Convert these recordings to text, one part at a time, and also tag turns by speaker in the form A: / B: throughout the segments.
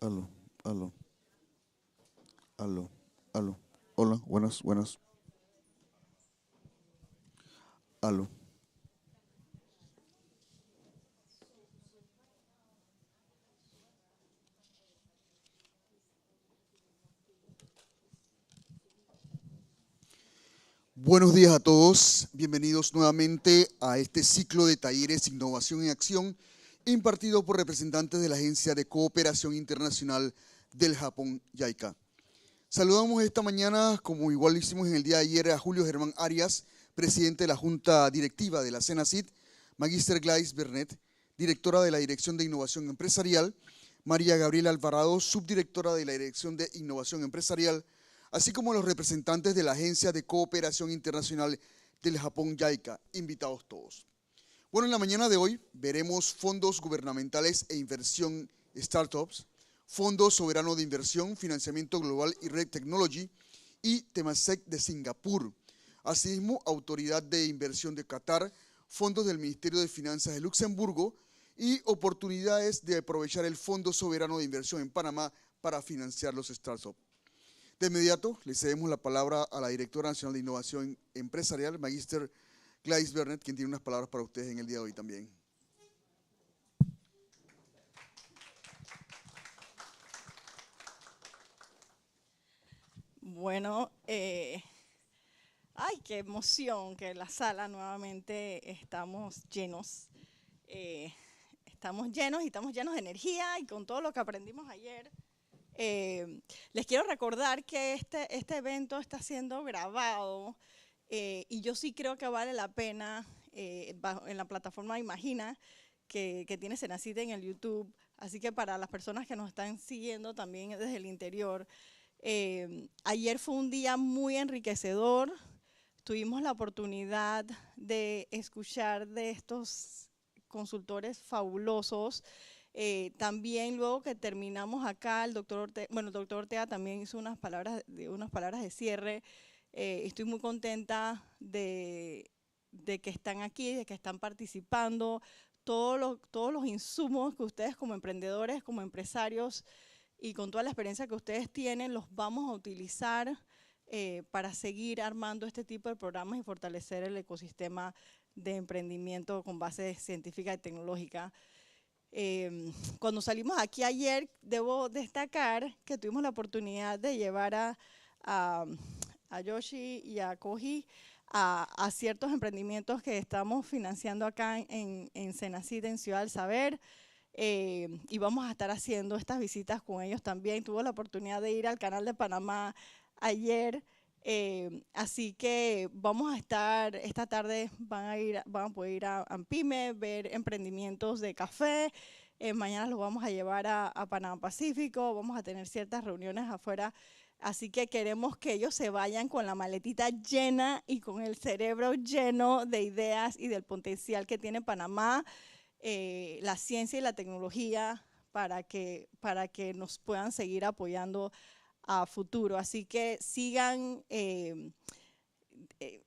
A: Aló, aló, aló, aló. Hola, buenas, buenas. Aló. Buenos días a todos. Bienvenidos nuevamente a este ciclo de talleres Innovación en Acción, impartido por representantes de la Agencia de Cooperación Internacional del Japón, JICA. Saludamos esta mañana, como igual lo hicimos en el día de ayer, a Julio Germán Arias, presidente de la Junta Directiva de la CENACID, Magister Gladys Bernet, directora de la Dirección de Innovación Empresarial, María Gabriela Alvarado, subdirectora de la Dirección de Innovación Empresarial, así como los representantes de la Agencia de Cooperación Internacional del Japón, JICA, invitados todos. Bueno, en la mañana de hoy veremos fondos gubernamentales e inversión startups, Fondo soberano de inversión, financiamiento global y red Tecnología y Temasek de Singapur. Asimismo, Autoridad de Inversión de Qatar, fondos del Ministerio de Finanzas de Luxemburgo y oportunidades de aprovechar el Fondo soberano de inversión en Panamá para financiar los startups. De inmediato, le cedemos la palabra a la directora nacional de Innovación Empresarial, Magister Gladys Bernet, quien tiene unas palabras para ustedes en el día de hoy también.
B: Bueno, ay, qué emoción que en la sala nuevamente estamos llenos. Estamos llenos y estamos llenos de energía y con todo lo que aprendimos ayer. Les quiero recordar que este evento está siendo grabado y yo sí creo que vale la pena en la plataforma Imagina que tiene Senacid en el YouTube. Así que para las personas que nos están siguiendo también desde el interior, ayer fue un día muy enriquecedor. Tuvimos la oportunidad de escuchar de estos consultores fabulosos. También luego que terminamos acá, el doctor Ortega también hizo unas palabras de cierre. Estoy muy contenta de que están aquí, de que están participando. Todos los insumos que ustedes como emprendedores, como empresarios y con toda la experiencia que ustedes tienen, los vamos a utilizar para seguir armando este tipo de programas y fortalecer el ecosistema de emprendimiento con base científica y tecnológica. Cuando salimos aquí ayer, debo destacar que tuvimos la oportunidad de llevar a Yoshi y a Koji a ciertos emprendimientos que estamos financiando acá en Senacid, en Ciudad del Saber. Y vamos a estar haciendo estas visitas con ellos también. Tuve la oportunidad de ir al canal de Panamá ayer, así que vamos a estar, esta tarde van a poder ir a Ampime, ver emprendimientos de café. Mañana los vamos a llevar a Panamá Pacífico, vamos a tener ciertas reuniones afuera. Así que queremos que ellos se vayan con la maletita llena y con el cerebro lleno de ideas y del potencial que tiene Panamá, la ciencia y la tecnología para que nos puedan seguir apoyando a futuro. Así que sigan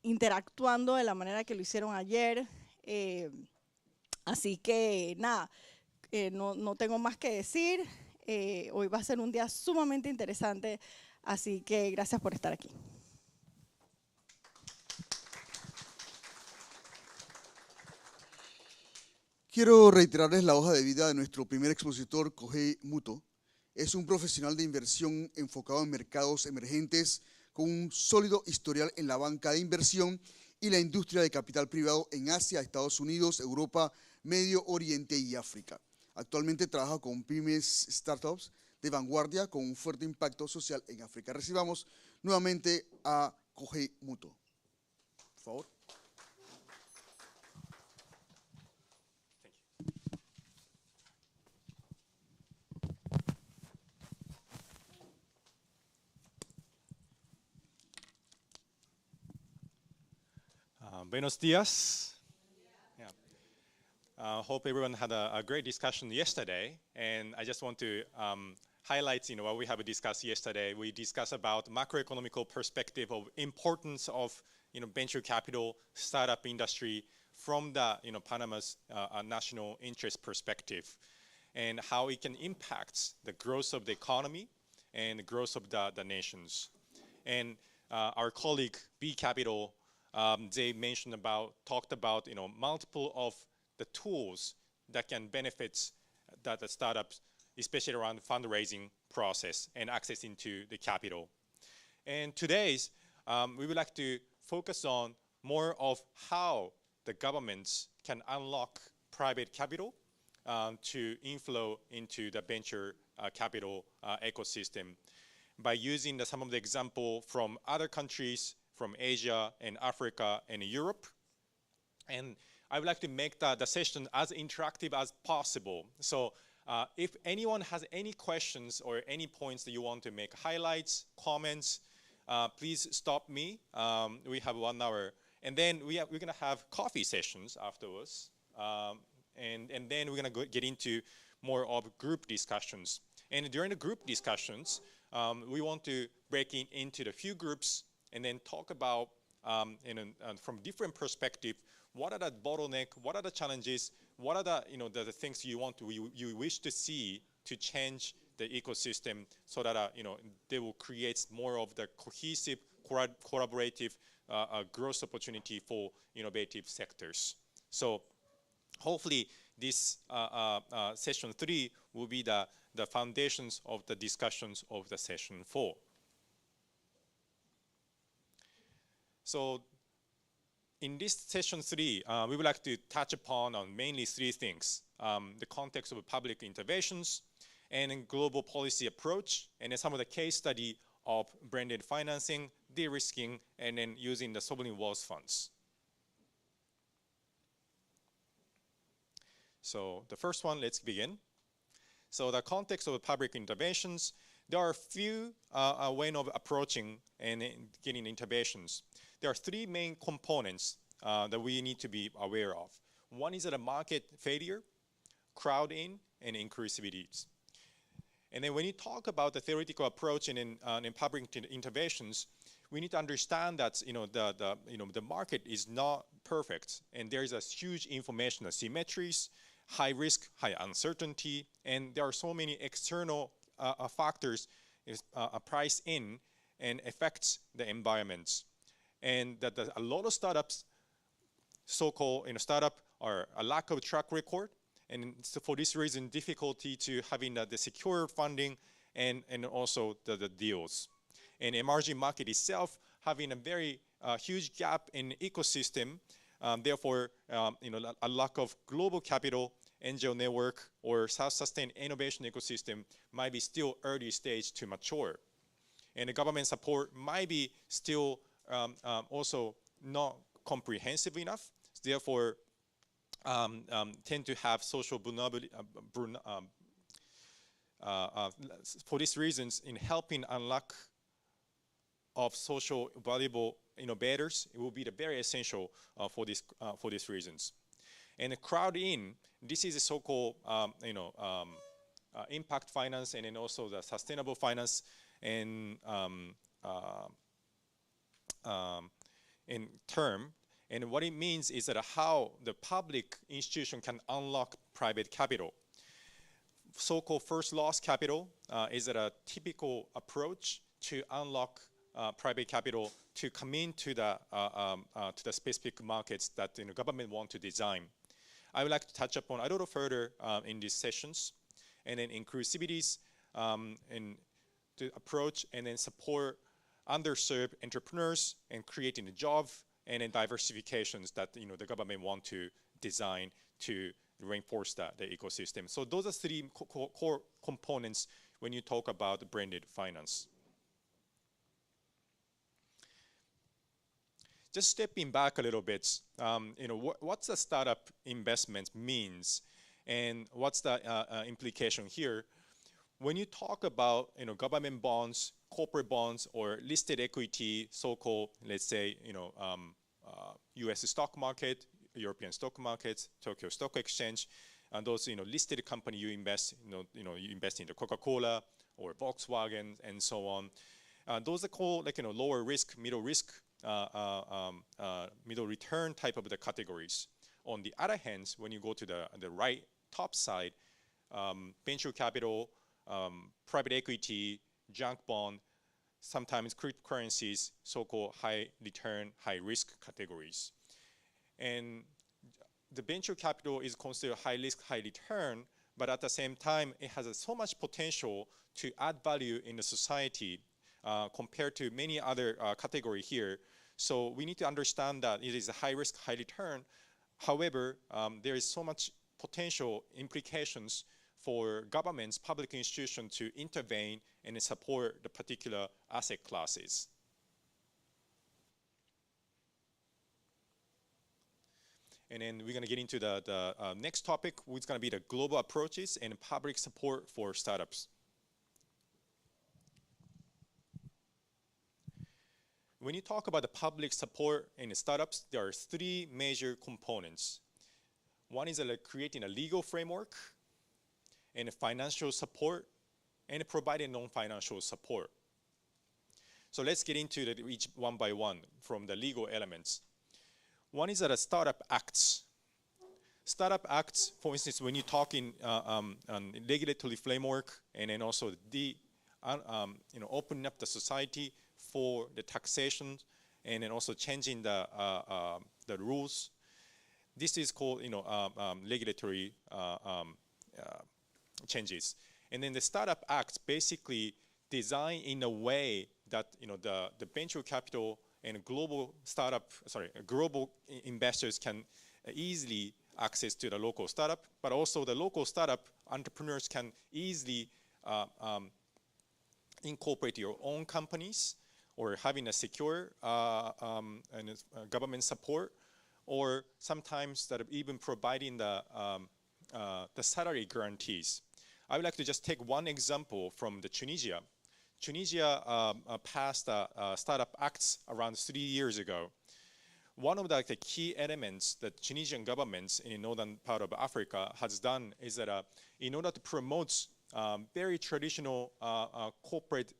B: interactuando de la manera que lo hicieron ayer. Así que nada, no tengo más que decir. Hoy va a ser un día sumamente interesante, así que gracias por estar aquí.
A: Quiero reiterarles la hoja de vida de nuestro primer expositor, Kohei Muto. Es un profesional de inversión enfocado en mercados emergentes con un sólido historial en la banca de inversión y la industria de capital privado en Asia, Estados Unidos, Europa, Medio Oriente y África. Actualmente trabaja con pymes startups de vanguardia con un fuerte impacto social en África. Recibamos nuevamente a Kohei Muto. Por favor.
C: Buenos dias. Yeah. Hope everyone had a great discussion yesterday, and I just want to highlight, what we have discussed yesterday. We discussed about macroeconomical perspective of importance of, venture capital, startup industry from the, Panama's national interest perspective. and how it can impact the growth of the economy and the growth of the nations. And our colleague B Capital, they talked about multiple of the tools that can benefit the startups, especially around the fundraising process and access into the capital. And today's, we would like to focus on more of how the governments can unlock private capital to inflow into the venture capital ecosystem by using some of the example from other countries, from Asia and Africa and Europe. And I would like to make the session as interactive as possible. So if anyone has any questions or any points that you want to make, highlights, comments, please stop me. We have 1 hour. And then we're going to have coffee sessions afterwards. And then we're going to get into more of group discussions. And during the group discussions, we want to break into the few groups and then talk about, from different perspectives, what are the bottlenecks, what are the challenges, what are the things you wish to see to change the ecosystem so that they will create more of the cohesive, collaborative growth opportunity for innovative sectors. So hopefully this session 3 will be the foundations of the discussions of the session 4. So in this session 3, we would like to touch upon mainly 3 things: the context of public interventions, and global policy approach, and then some of the case study of branded financing, de-risking, and then using the sovereign wealth funds. So the first one, let's begin. So the context of public interventions, there are a few ways of approaching and getting interventions. There are 3 main components that we need to be aware of. One is the market failure, crowd in, and inclusivities. And then when you talk about the theoretical approach in public interventions, we need to understand that the market is not perfect, and there is a huge information asymmetries, high risk, high uncertainty, and there are so many external factors priced in and affects the environments. And that a lot of startups, so-called startup, are a lack of track record, and so for this reason, difficulty to having the secure funding and also the deals. And emerging market itself having a very huge gap in ecosystem, therefore, a lack of global capital, angel network, or self-sustained innovation ecosystem might be still early stage to mature. And the government support might be still also not comprehensive enough, therefore tend to have social vulnerability. For these reasons, in helping unlock of social valuable innovators, it will be very essential for these reasons. And the crowd in, this is a so-called impact finance, and then also the sustainable finance and in term. And what it means is that how the public institution can unlock private capital. So-called first loss capital is a typical approach to unlock private capital to come into the specific markets that the government want to design. I would like to touch upon a little further in these sessions, and then inclusivities and to approach and then support underserved entrepreneurs and creating a job, and then diversifications that the government want to design to reinforce the ecosystem. So those are 3 core components when you talk about branded finance. Just stepping back a little bit, what's the startup investment means, and what's the implication here? When you talk about government bonds, corporate bonds, or listed equity, so-called, let's say, U.S. stock market, European stock markets, Tokyo Stock Exchange, and those listed company you invest, you invest in the Coca-Cola or Volkswagen and so on. Those are called lower risk, middle risk, middle return type of the categories. On the other hand, when you go to the right top side, venture capital, private equity, junk bond, sometimes cryptocurrencies, so-called high return, high risk categories. And the venture capital is considered high risk, high return, but at the same time, it has so much potential to add value in the society compared to many other categories here. So we need to understand that it is a high risk, high return. However, there is so much potential implications for governments, public institutions to intervene and support the particular asset classes. And then we're going to get into the next topic, which is going to be the global approaches and public support for startups. When you talk about the public support in startups, there are three major components. One is creating a legal framework, and financial support, and providing non-financial support. So let's get into each one by one from the legal elements. One is the Startup Acts. Startup Acts, for instance, when you talk in regulatory framework, and then also opening up the society for the taxation, and then also changing the rules. This is called regulatory changes. And then the Startup Act basically designed in a way that the venture capital and global investors can easily access to the local startup, but also the local startup entrepreneurs can easily incorporate your own companies, or having a secure government support, or sometimes that even providing the salary guarantees. I would like to just take one example from Tunisia. Tunisia passed Startup Acts around 3 years ago. One of the key elements that Tunisian governments in the northern part of Africa has done is that in order to promote very traditional corporate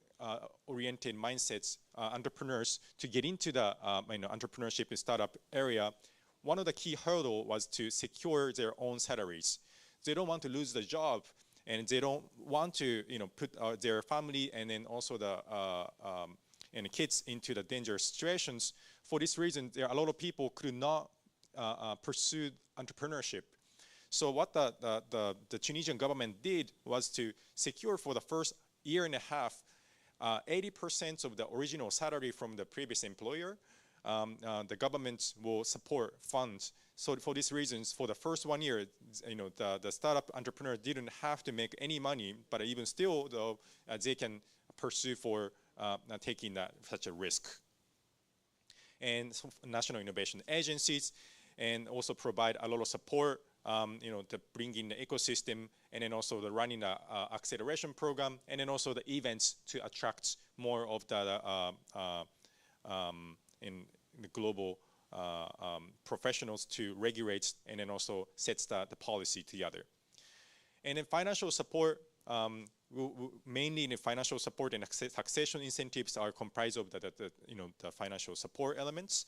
C: oriented mindsets, entrepreneurs to get into the entrepreneurship and startup area, one of the key hurdles was to secure their own salaries. They don't want to lose the job, and they don't want to put their family and then also the kids into the dangerous situations. For this reason, there are a lot of people could not pursue entrepreneurship. So what the Tunisian government did was to secure for the first year and a half 80% of the original salary from the previous employer. The government will support funds. So for these reasons, for the first 1 year, the startup entrepreneur didn't have to make any money, but even still, though, they can pursue for taking such a risk. And so national innovation agencies, and also provide a lot of support, to bring in the ecosystem, and then also the running the acceleration program, and then also the events to attract more of the in the global professionals to regulate and then also sets the policy together. And then financial support, mainly in financial support and taxation incentives are comprised of the financial support elements.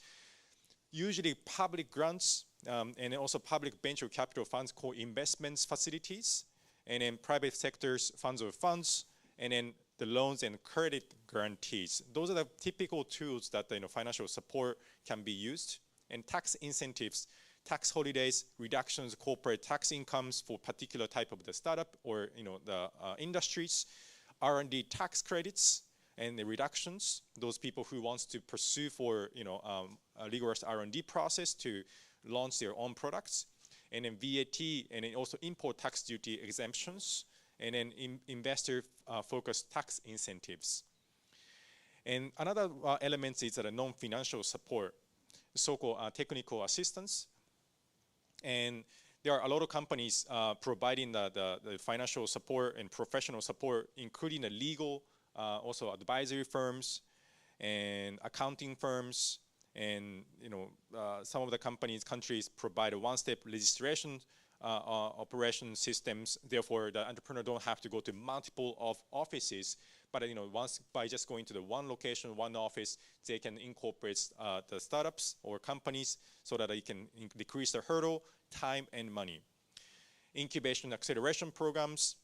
C: Usually public grants and then also public venture capital funds called investments facilities, and then private sectors funds of funds, and then the loans and credit guarantees. Those are the typical tools that financial support can be used. And tax incentives, tax holidays, reductions, corporate tax incomes for particular type of the startup or the industries, R&D tax credits and the reductions. Those people who wants to pursue for a rigorous R&D process to launch their own products, and then VAT and then also import tax duty exemptions, and then investor-focused tax incentives. And another element is that non-financial support, so-called technical assistance. And there are a lot of companies providing the financial support and professional support, including the legal, also advisory firms and accounting firms. And some of the countries provide a one-step registration operation systems. Therefore, the entrepreneur don't have to go to multiple offices, but once by just going to the one location, one office, they can incorporate the startups or companies so that they can decrease the hurdle, time, and money. incubation acceleration programs,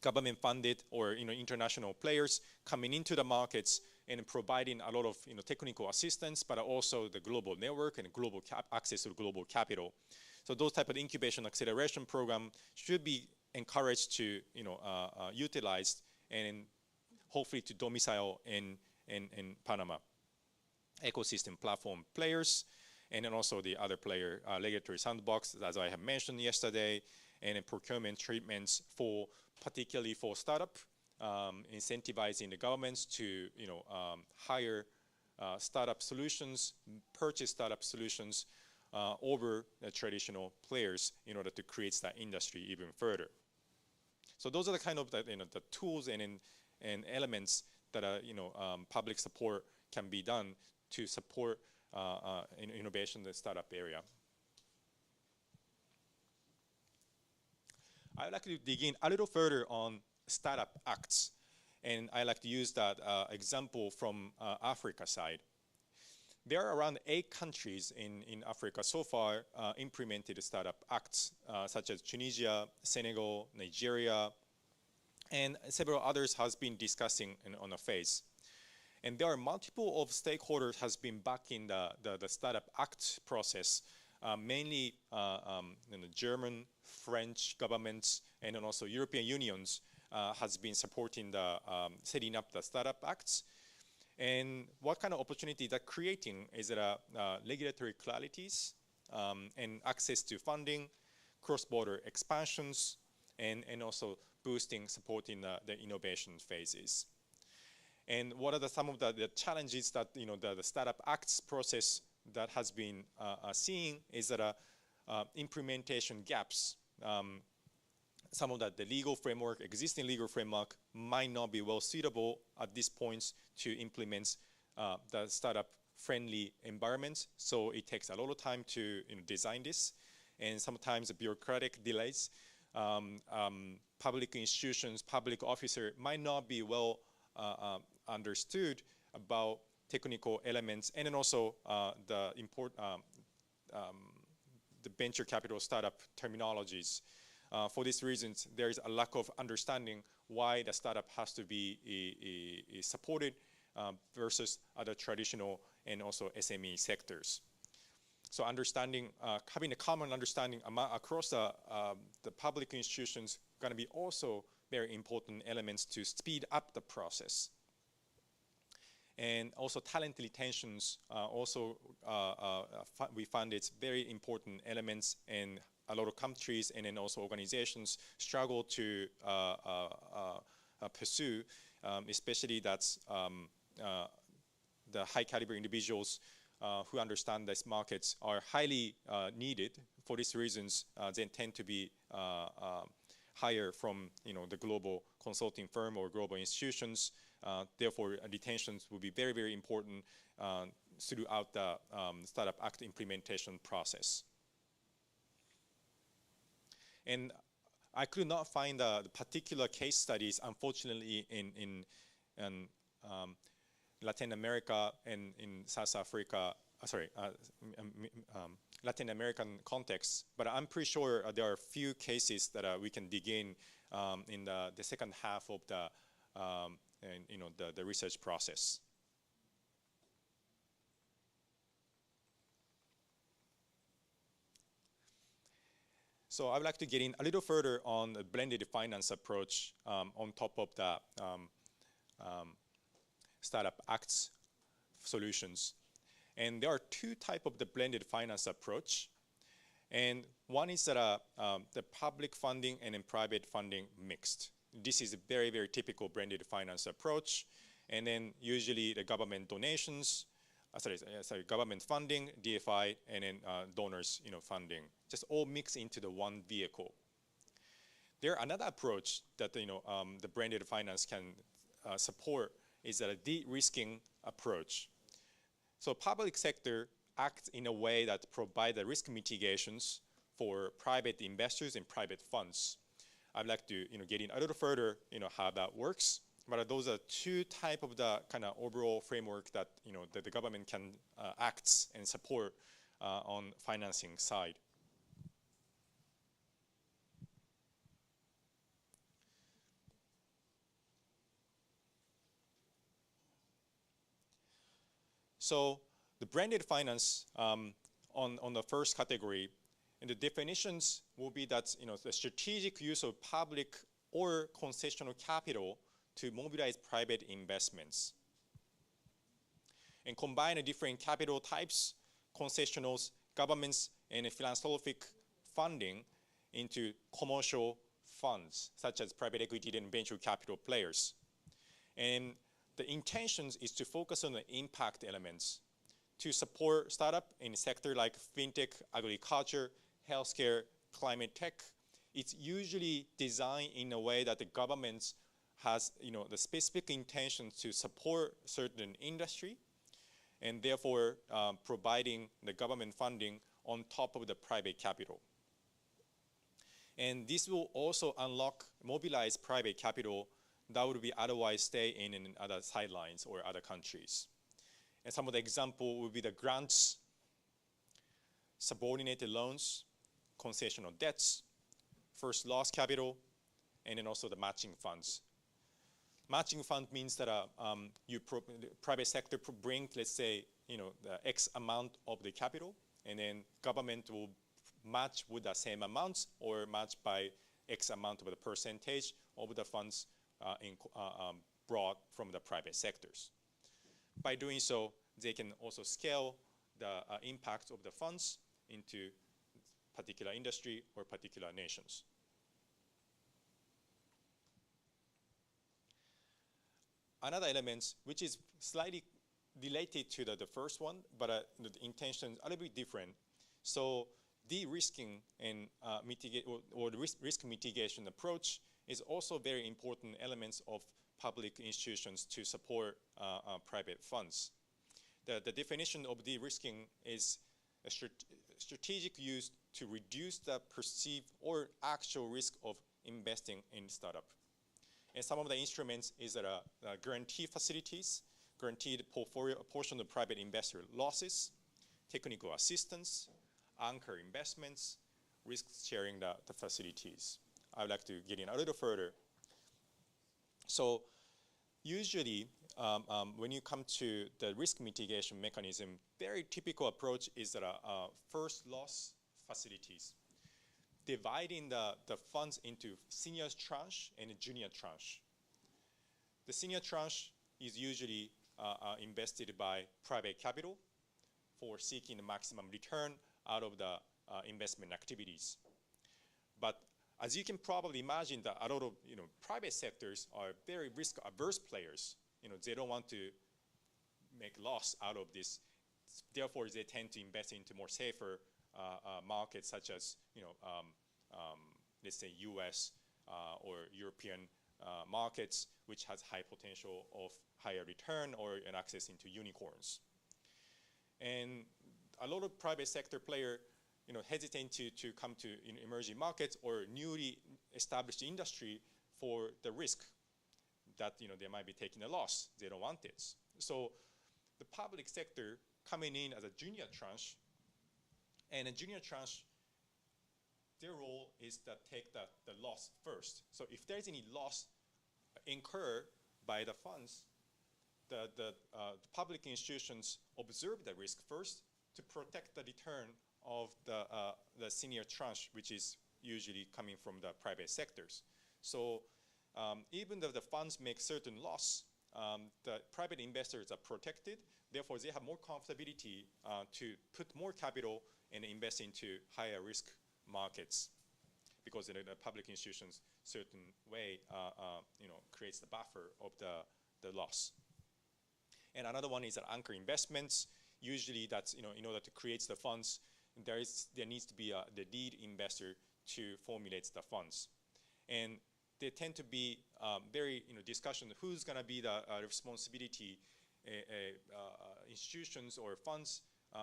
C: government-funded or international players coming into the markets and providing a lot of technical assistance, but also the global network and global access to global capital. So those type of incubation acceleration program should be encouraged to utilized and hopefully to domicile in Panama. Ecosystem platform players, and then also the other player regulatory sandbox, as I have mentioned yesterday, and then procurement treatments particularly for startup, incentivizing the governments to hire startup solutions, purchase startup solutions over the traditional players in order to create that industry even further. So those are the kind of the tools and elements that public support can be done to support innovation in the startup area. I would like to dig in a little further on startup acts, and I like to use that example from Africa side. There are around 8 countries in Africa so far implemented startup acts, such as Tunisia, Senegal, Nigeria, and several others has been discussing on a phase. And there are multiple of stakeholders has been backing the startup act process, mainly German, French governments, and then also European unions has been supporting the setting up the startup acts. And what kind of opportunity that creating is that regulatory clarities and access to funding, cross-border expansions, and also boosting, supporting the innovation phases. And what are some of the challenges that the startup acts process that has been seeing is that implementation gaps. Some of the legal framework, existing legal framework, might not be well suitable at this point to implement the startup-friendly environment. So it takes a lot of time to design this, and sometimes the bureaucratic delays. Public institutions, public officer might not be well understood about technical elements, and then also the venture capital startup terminologies. For these reasons, there is a lack of understanding why the startup has to be supported versus other traditional and also SME sectors. So understanding, having a common understanding across the public institutions going to be also very important elements to speed up the process. And also talent retentions, we find it's very important elements, and a lot of countries and then also organizations struggle to pursue, especially that's the high caliber individuals who understand these markets are highly needed. For these reasons, they tend to be higher from the global consulting firm or global institutions. Therefore, retentions will be very, very important throughout the Startup Act implementation process. And I could not find the particular case studies, unfortunately, in Latin America and in South Africa, Latin American context, but I'm pretty sure there are a few cases that we can dig in the second half of the research process. So I would like to get in a little further on the blended finance approach on top of the Startup Acts solutions. And there are 2 types of the blended finance approach. And one is that the public funding and then private funding mixed. This is a very, very typical blended finance approach. And then usually the government donations, government funding, DFI, and then donors, funding, just all mix into the one vehicle. There another approach that the blended finance can support is a de-risking approach. So public sector acts in a way that provide the risk mitigations for private investors and private funds. I'd like to get in a little further, how that works. But those are 2 types of the kind of overall framework that that the government can act and support on financing side. So the branded finance on the first category, and the definitions will be that the strategic use of public or concessional capital to mobilize private investments. And combine the different capital types, concessionals, governments, and philanthropic funding into commercial funds, such as private equity and venture capital players. And the intention is to focus on the impact elements to support startup in a sector like fintech, agriculture, healthcare, climate tech. It's usually designed in a way that the government has the specific intention to support certain industry, and therefore providing the government funding on top of the private capital. And this will also mobilize private capital that would be otherwise stay in other sidelines or other countries. And some of the example would be the grants, subordinated loans, concessional debts, first loss capital, and then also the matching funds. Matching fund means that the private sector brings, let's say, the X amount of the capital, and then government will match with the same amounts or match by X amount of the percentage of the funds brought from the private sectors. By doing so, they can also scale the impact of the funds into particular industry or particular nations. Another element, which is slightly related to the first one, but the intention is a little bit different. So de-risking and the risk mitigation approach is also very important elements of public institutions to support private funds. The definition of de-risking is a strategic use to reduce the perceived or actual risk of investing in startup. And some of the instruments is that guarantee facilities, guaranteed portion of private investor losses, technical assistance, anchor investments, risk sharing the facilities. I would like to get in a little further. So usually, when you come to the risk mitigation mechanism, very typical approach is that first loss facilities, dividing the funds into senior tranche and junior tranche. The senior tranche is usually invested by private capital for seeking the maximum return out of the investment activities. But as you can probably imagine, that a lot of private sectors are very risk-averse players. They don't want to make loss out of this. Therefore, they tend to invest into more safer markets, such as let's say U.S. Or European markets, which has high potential of higher return or an access into unicorns. And a lot of private sector players hesitate to come to emerging markets or newly established industry for the risk that they might be taking a loss. They don't want it. So the public sector coming in as a junior tranche, and a junior tranche, their role is to take the loss first. So if there's any loss incurred by the funds, the public institutions observe the risk first to protect the return of the senior tranche, which is usually coming from the private sectors. So even though the funds make certain loss, the private investors are protected. Therefore, they have more comfortability to put more capital and invest into higher risk markets, because the public institutions certain way creates the buffer of the loss. And another one is that anchor investments. Usually, that's in order to create the funds, there needs to be the lead investor to formulate the funds, and they tend to be very discussion who's going to be the responsibility institutions or funds,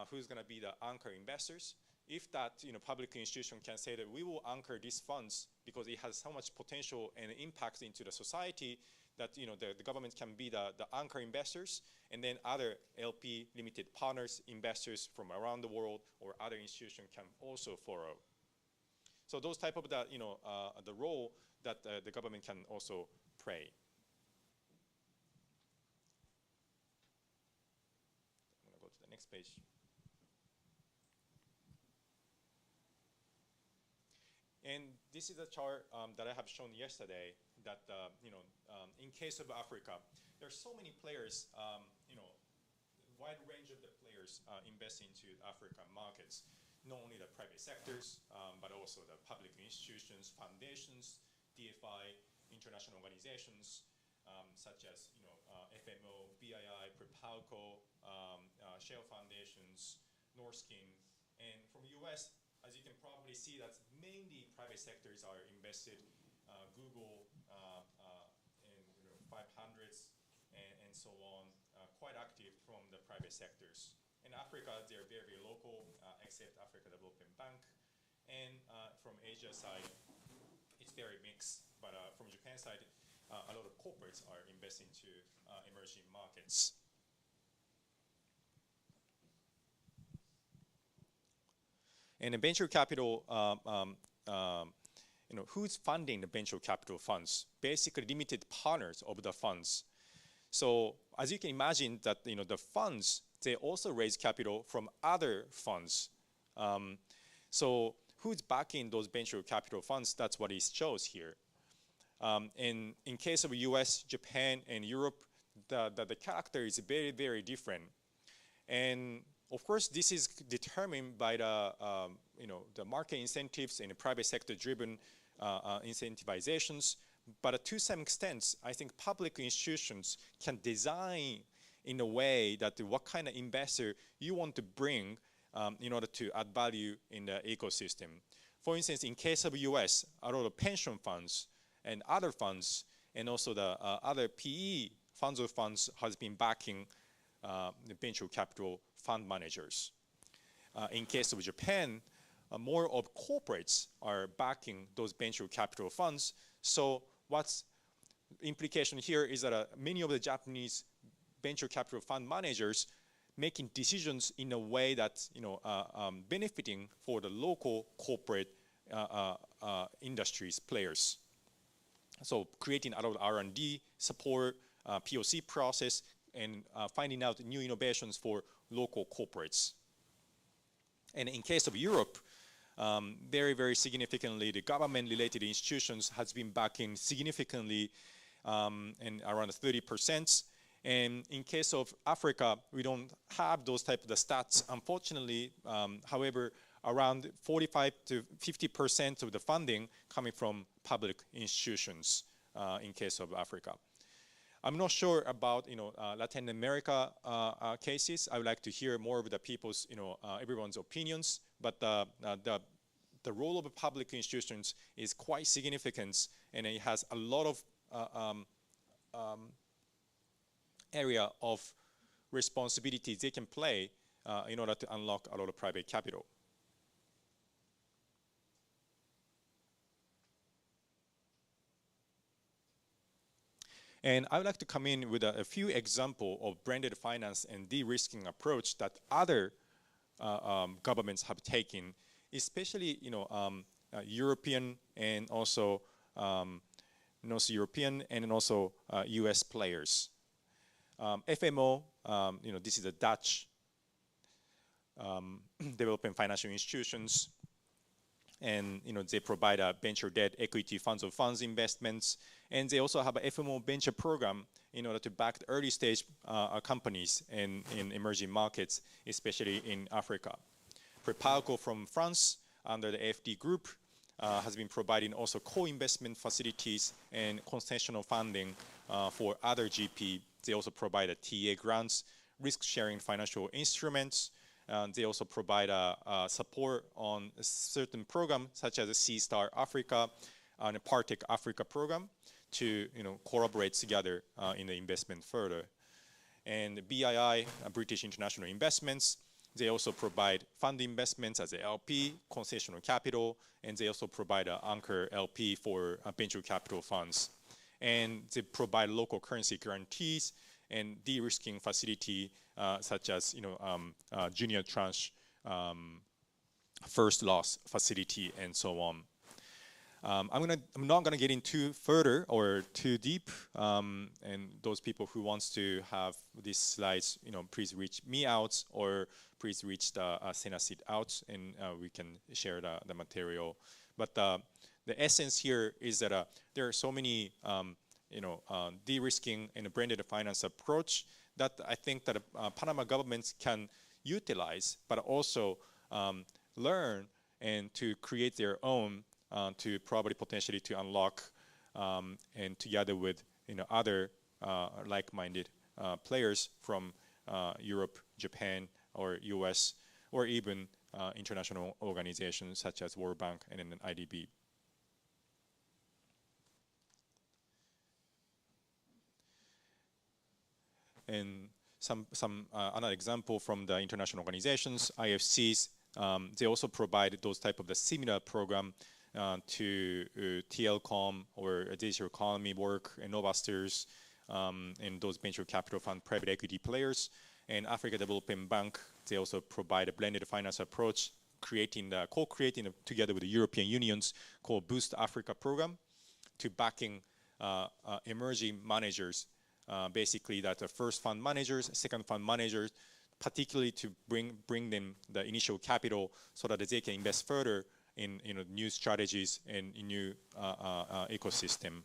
C: who's going to be the anchor investors. If that public institution can say that we will anchor these funds because it has so much potential and impact into the society that the government can be the anchor investors, and then other LP limited partners, investors from around the world or other institutions can also follow. So those type of the role that the government can also play. Next page. And this is a chart that I have shown yesterday that, in case of Africa, there are so many players, wide range of the players invest into African markets. Not only the private sectors, but also the public institutions, foundations, DFI, international organizations, such as FMO, BII, Propalco, Shell Foundations, Norskin, and from US, as you can probably see, that's mainly private sectors are invested. Google and 500s and so on, quite active from the private sectors. In Africa, they're very, very local, except Africa Development Bank. And from Asia side, it's very mixed. But from Japan side, a lot of corporates are investing to emerging markets. And the venture capital, who's funding the venture capital funds? Basically, limited partners of the funds. So as you can imagine, that the funds, they also raise capital from other funds. So who's backing those venture capital funds? That's what it shows here. In case of US, Japan, and Europe, the character is very, very different. And of course, this is determined by the market incentives and the private sector-driven incentivizations. But to some extent, I think public institutions can design in a way that what kind of investor you want to bring in order to add value in the ecosystem. For instance, in case of US, a lot of pension funds and other funds, and also the other PE funds of funds has been backing the venture capital fund managers. In case of Japan, more of corporates are backing those venture capital funds. So what's the implication here is that many of the Japanese venture capital fund managers making decisions in a way that's benefiting for the local corporate industries players. So creating a lot of R&D support, POC process, and finding out new innovations for local corporates. And in case of Europe, very, very significantly, the government-related institutions has been backing significantly and around 30%. And in case of Africa, we don't have those type of the stats, unfortunately. However, around 45 to 50% of the funding coming from public institutions in case of Africa. I'm not sure about Latin America cases. I would like to hear more of the people's, everyone's opinions. But the role of the public institutions is quite significant, and it has a lot of area of responsibilities they can play in order to unlock a lot of private capital. And I would like to come in with a few examples of branded finance and de-risking approach that other governments have taken, especially European and also North European and also US players. FMO, this is the Dutch developing financial institutions, and they provide a venture debt, equity, funds of funds investments, and they also have a FMO venture program in order to back the early stage companies in emerging markets, especially in Africa. Propalco from France, under the AFD group, has been providing also co-investment facilities and concessional funding for other GP. They also provide TA grants, risk-sharing financial instruments. They also provide support on a certain program, such as the C-Star Africa and a Partech Africa program, to collaborate together in the investment further. And the BII, British International Investments, they also provide fund investments as a LP, concessional capital, and they also provide an anchor LP for venture capital funds. And they provide local currency guarantees and de-risking facility, such as junior tranche, first loss facility, and so on. I'm not gonna get into further or too deep, and those people who wants to have these slides, please reach me out or please reach the Sena seat out, and we can share the material. But the essence here is that there are so many, de-risking and branded finance approach that I think that Panama governments can utilize, but also learn and to create their own to probably potentially to unlock and together with other like-minded players from Europe, Japan, or US, or even international organizations such as World Bank and then IDB. And another example from the international organizations, IFCs, they also provide those type of the similar program to TLCOM or digital economy work and Novasters and those venture capital fund private equity players. And Africa Development Bank, they also provide a blended finance approach, co-creating together with the European Union's called Boost Africa program to backing emerging managers, basically that the first fund managers, second fund managers, particularly to bring them the initial capital so that they can invest further in new strategies and in new ecosystem.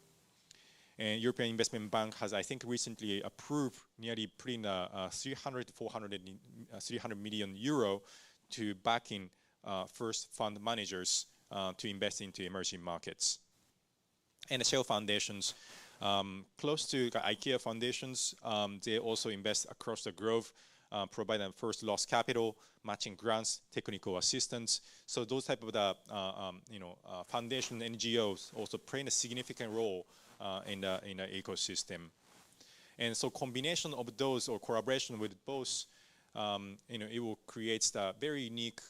C: And European Investment Bank has, I think, recently approved nearly putting 300 million euro to backing first fund managers to invest into emerging markets. And the Shell foundations, close to IKEA foundations, they also invest across the globe, provide them first loss capital, matching grants, technical assistance. So those type of the foundation NGOs also playing a significant role in the ecosystem. And so combination of those or collaboration with both, it will create the very unique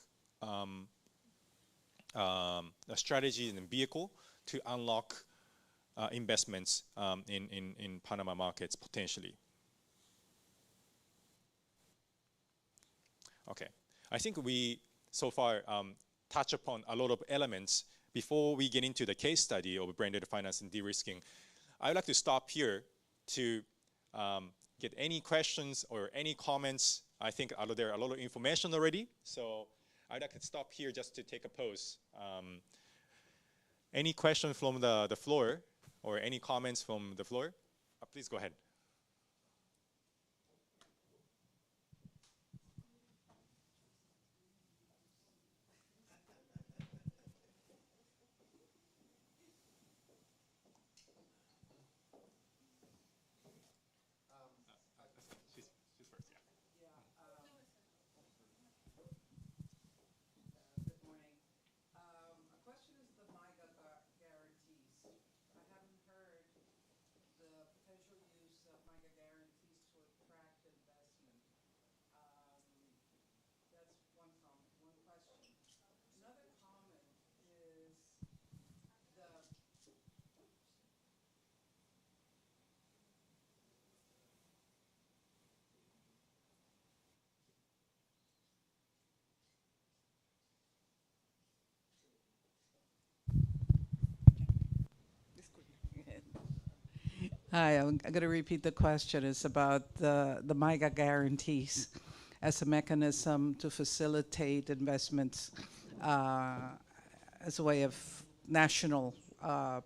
C: strategy and vehicle to unlock investments in Panama markets potentially. Okay, I think we so far touch upon a lot of elements. Before we get into the case study of branded finance and de-risking, I would like to stop here to get any questions or any comments. I think there are a lot of information already, so I'd like to stop here just to take a pause. Any questions from the floor or any comments from the floor? Please go ahead.
D: Hi, I'm going to repeat the question. It's about the MIGA guarantees as a mechanism to facilitate investments as a way of national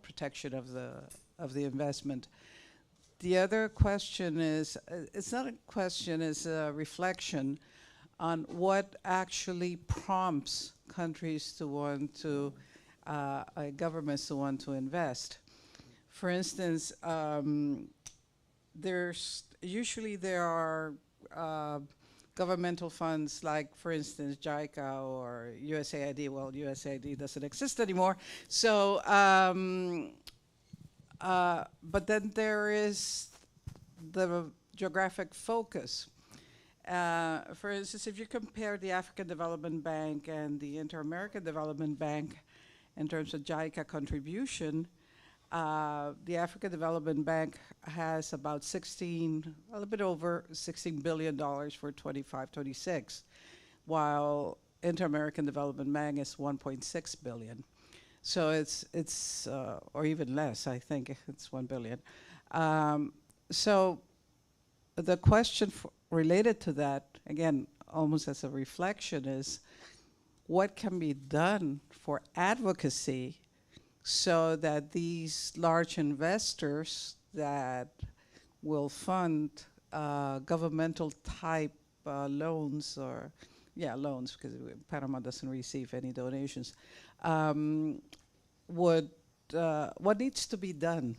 D: protection of the investment. The other question is, it's not a question, it's a reflection on what actually prompts countries to want to, governments to want to invest. For instance, there are governmental funds like, for instance, JICA or USAID. Well, USAID doesn't exist anymore. So, but then there is the geographic focus. For instance, if you compare the African Development Bank and the Inter-American Development Bank in terms of JICA contribution, the African Development Bank has about a little bit over $16 billion for 25-26, while Inter-American Development Bank is $1.6 billion. So it's or even less, I think it's 1 billion. So the question related to that, again, almost as a reflection, is what can be done for advocacy so that these large investors that will fund governmental type loans, or loans, because Panama doesn't receive any donations, what needs to be done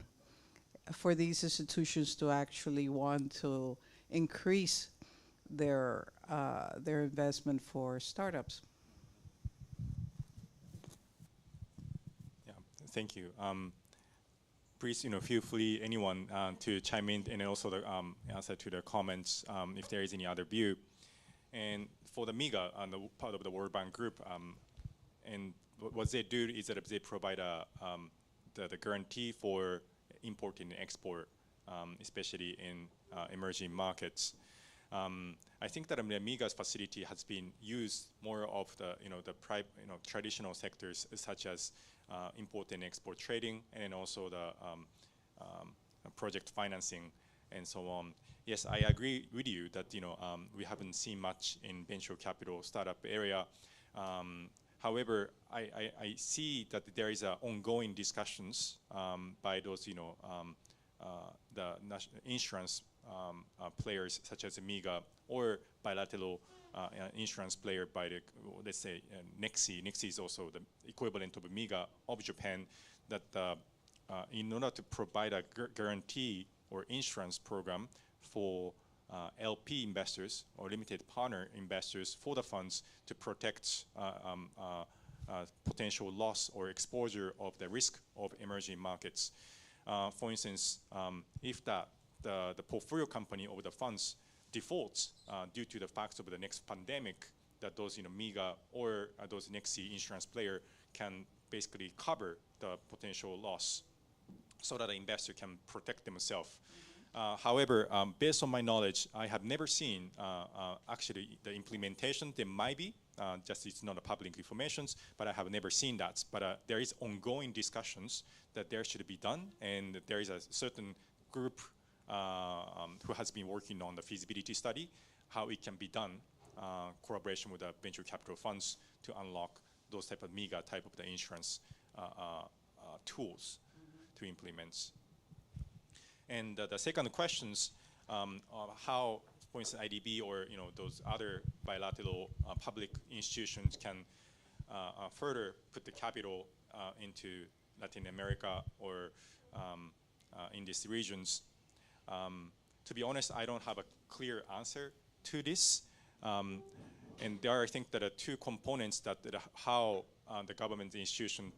D: for these institutions to actually want to increase their investment for startups?
C: Yeah, thank you. Please, feel free, anyone, to chime in, and also the answer to the comments if there is any other view. And for the MIGA, the part of the World Bank Group, and what they do is that they provide the guarantee for import and export, especially in emerging markets. I think that the MIGA's facility has been used more of the traditional sectors such as import and export trading, and also the project financing and so on. Yes, I agree with you that we haven't seen much in venture capital startup area. However, I see that there is ongoing discussions by those the insurance players such as MIGA, or bilateral insurance player by the, let's say, NEXI. NEXI is also the equivalent of MIGA of Japan, that in order to provide a guarantee or insurance program for LP investors or limited partner investors for the funds to protect potential loss or exposure of the risk of emerging markets. For instance, if the portfolio company of the funds defaults due to the facts of the next pandemic, that those MIGA or those NEXI insurance player can basically cover the potential loss so that the investor can protect themselves. However, based on my knowledge, I have never seen actually the implementation. There might be, just it's not a public information, but I have never seen that. But there is ongoing discussions that there should be done, and there is a certain group who has been working on the feasibility study, how it can be done, collaboration with the venture capital funds to unlock those type of MIGA type of the insurance tools to implement. And the second questions how, for instance, IDB or those other bilateral public institutions can further put the capital into Latin America or in these regions. To be honest, I don't have a clear answer to this. And there are, I think, that are two components that how the government institution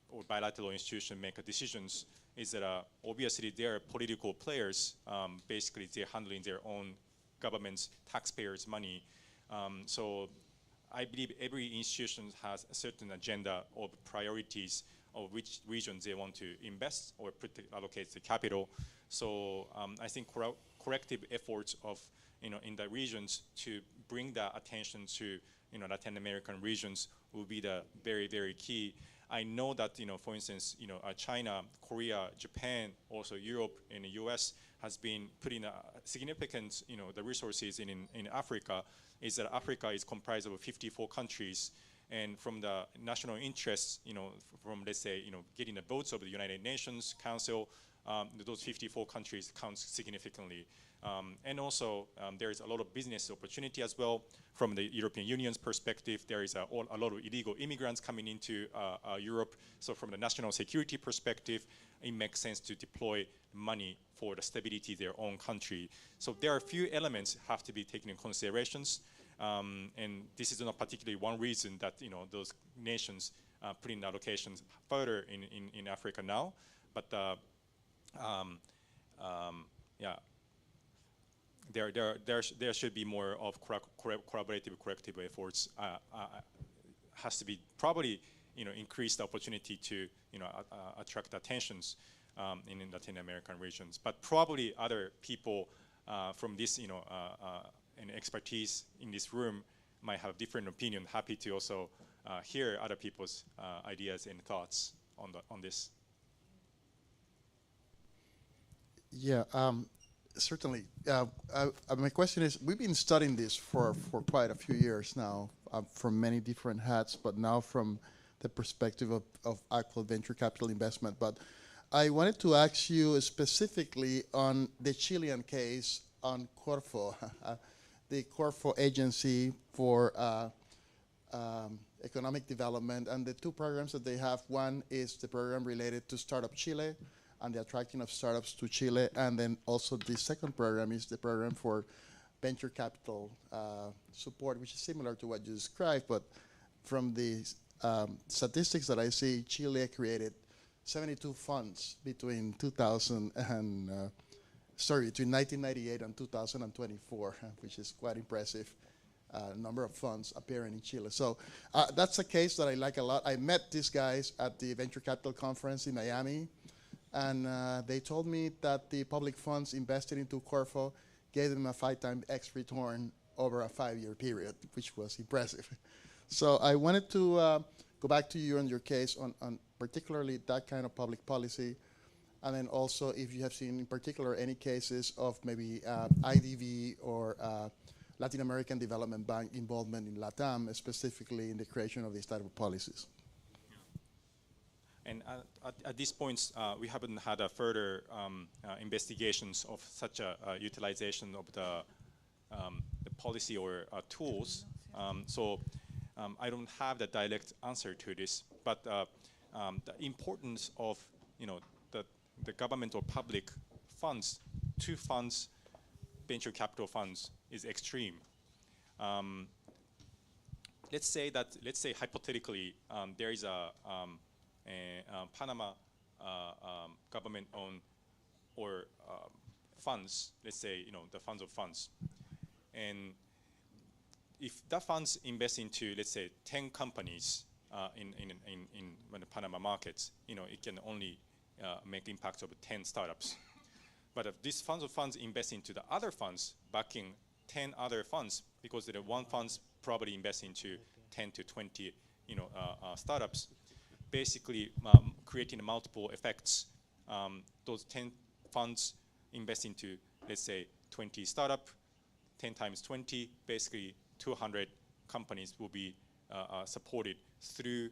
C: or bilateral institution make decisions. Is that obviously they are political players. Basically, they're handling their own government's taxpayers' money. So I believe every institution has a certain agenda of priorities of which regions they want to invest or allocate the capital. So I think corrective efforts of in the regions to bring the attention to Latin American regions will be the very, very key. I know that for instance China, Korea, Japan, also Europe and the US has been putting significant the resources in Africa. Is that Africa is comprised of 54 countries, and from the national interests, from let's say getting the votes of the United Nations Council, those 54 countries counts significantly. And also there is a lot of business opportunity as well. From the European Union's perspective, there is a lot of illegal immigrants coming into Europe. So from the national security perspective, it makes sense to deploy money for the stability of their own country. So there are a few elements have to be taken in considerations. And this is not particularly one reason that those nations put in allocations further in Africa now. But yeah. There should be more of collaborative, corrective efforts. Has to be probably increase the opportunity to attract attentions in Latin American regions. But probably other people from this and expertise in this room might have different opinion. Happy to also hear other people's ideas and thoughts on this.
E: Yeah, certainly. My question is, we've been studying this for quite a few years now, from many different hats, but now from the perspective of actual venture capital investment. But I wanted to ask you specifically on the Chilean case on Corfo, the Corfo Agency for Economic Development, and the two programs that they have. One is the program related to Startup Chile and the attracting of startups to Chile, and then also the second program is the program for venture capital support, which is similar to what you described, but from the statistics that I see, Chile created 72 funds between between 1998 and 2024, which is quite impressive. Number of funds appearing in Chile. So that's a case that I like a lot. I met these guys at the Venture Capital Conference in Miami, and they told me that the public funds invested into Corfo gave them a 5x return over a 5-year period, which was impressive. So I wanted to go back to you on your case on particularly that kind of public policy, and then also if you have seen in particular any cases of maybe IDB or Latin American Development Bank involvement in LATAM, specifically in the creation of these type of policies.
C: And at this point, we haven't had a further investigations of such a utilization of the policy or tools. So I don't have the direct answer to this, but the importance of the government or public funds to funds venture capital funds is extreme. Let's say hypothetically there is a Panama government-owned or funds. Let's say the funds of funds, and if that funds invest into, let's say, 10 companies in the Panama markets, it can only make impact of 10 startups. But if these funds of funds invest into the other funds, backing 10 other funds, because the one funds probably invest into 10 to 20, startups, basically creating multiple effects. Those 10 funds invest into, let's say, 20 startup, 10 times 20, basically 200 companies will be supported through,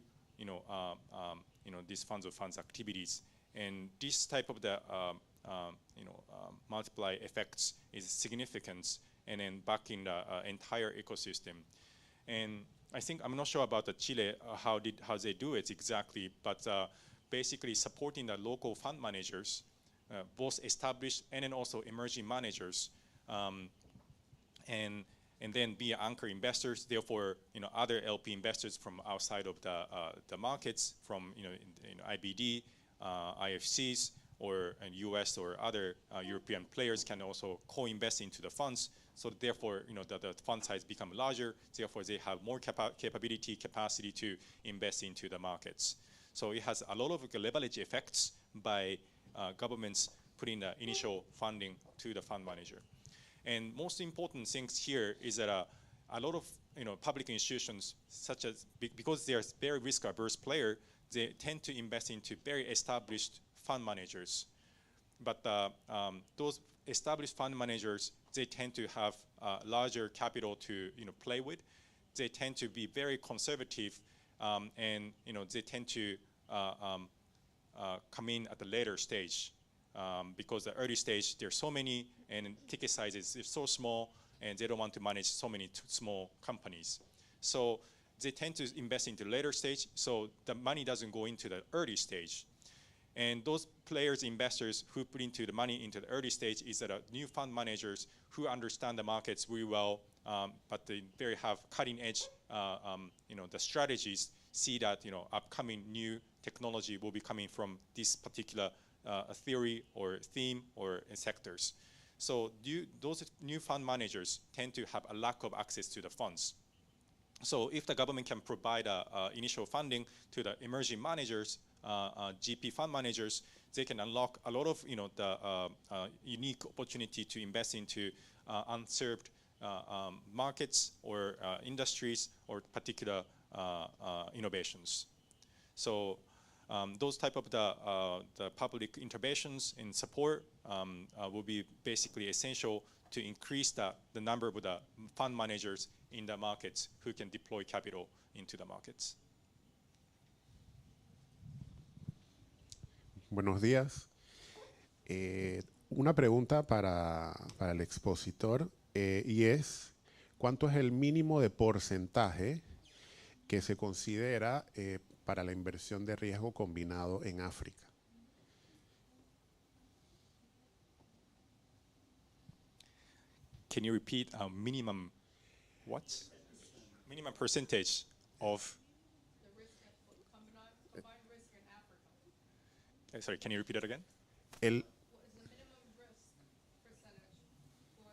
C: these funds of funds activities. And this type of the multiply effects is significant, and then backing the entire ecosystem. And I think, I'm not sure about the Chile, how they do it exactly, but basically supporting the local fund managers, both established and then also emerging managers, and then be anchor investors. Therefore, other LP investors from outside of the markets, from IBD, IFCs, or US or other European players can also co-invest into the funds. So therefore, the fund size become larger. Therefore, they have more capacity to invest into the markets. So it has a lot of leverage effects by governments putting the initial funding to the fund manager. And most important things here is that a lot of public institutions, such as, because they are very risk-averse player, they tend to invest into very established fund managers. But those established fund managers, they tend to have larger capital to play with. They tend to be very conservative, and they tend to come in at the later stage, because the early stage there's so many and ticket sizes is so small, and they don't want to manage so many small companies. So they tend to invest into later stage, so the money doesn't go into the early stage. And those players, investors who put into the money into the early stage is that new fund managers who understand the markets very well, but they have cutting edge, the strategies, see that upcoming new technology will be coming from this particular theory or theme or sectors. So those new fund managers tend to have a lack of access to the funds. So if the government can provide initial funding to the emerging managers, GP fund managers, they can unlock a lot of the unique opportunity to invest into unserved markets or industries or particular innovations. So those type of the public interventions and support will be basically essential to increase the number of the fund managers in the markets who can deploy capital into the markets.
F: Buenos días. Una pregunta para el expositor y es, ¿cuánto es el mínimo de porcentaje que se considera para la inversión de riesgo combinado en África?
C: Can you repeat minimum what? Minimum percentage of
G: the risk combined risk in Africa.
C: sorry, can you repeat it again?
F: El,
G: What is the minimum risk percentage for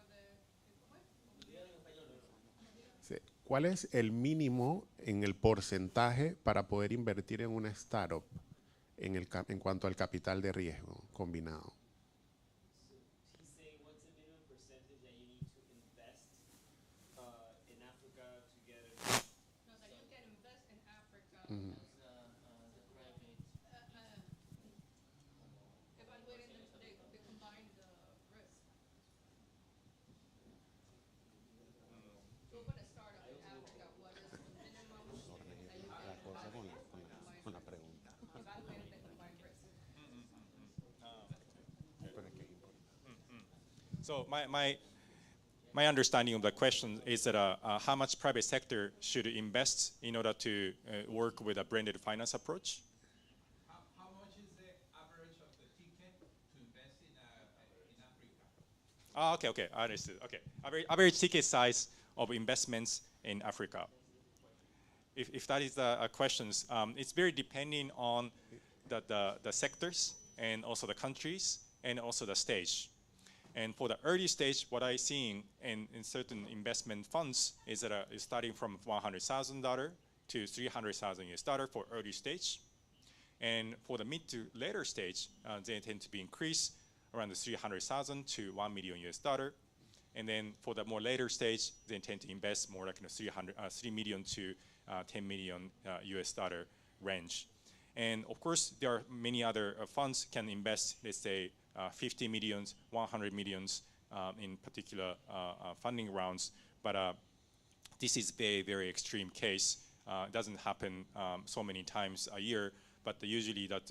G: the
F: ¿Cuál es el mínimo en el porcentaje para poder invertir en una startup en cuanto al capital de riesgo combinado?
H: He's saying what's the minimum percentage that you need to invest in Africa to get it?
G: no, so you can invest in Africa
F: Mhm.
H: As the private.
G: evaluating the combined risk. To open a startup in Africa, what is the minimum that you can invest in combined risk? Evaluating the combined risk.
C: So my understanding of the question is that how much private sector should invest in order to work with a branded finance approach?
I: How much is the average of the ticket to invest in Africa?
C: Ah, okay, I understood. Okay, average ticket size of investments in Africa. If that is the questions, it's very depending on the sectors and also the countries and also the stage. And for the early stage, what I seen in certain investment funds is that it's starting from $100,000 to $300,000 for early stage. And for the mid to later stage, they tend to be increased around the $300,000 to $1 million. And then for the more later stage, they tend to invest more like $3 million to $10 million range. And of course, there are many other funds can invest, let's say, 50 millions, 100 millions in particular funding rounds. But this is very, very extreme case. It doesn't happen so many times a year, but usually that,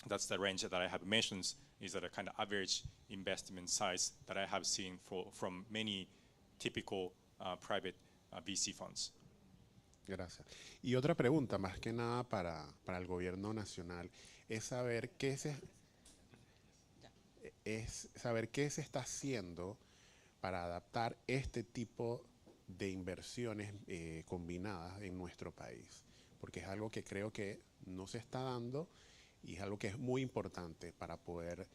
C: that's the range that I have mentioned, is that a kind of average investment size that I have seen from many typical private VC funds.
F: Gracias. Y otra pregunta, más que nada para el gobierno nacional, es saber qué se está haciendo para adaptar este tipo de inversiones combinadas en nuestro país, porque es algo que creo que no se está dando y es algo que es muy importante para poder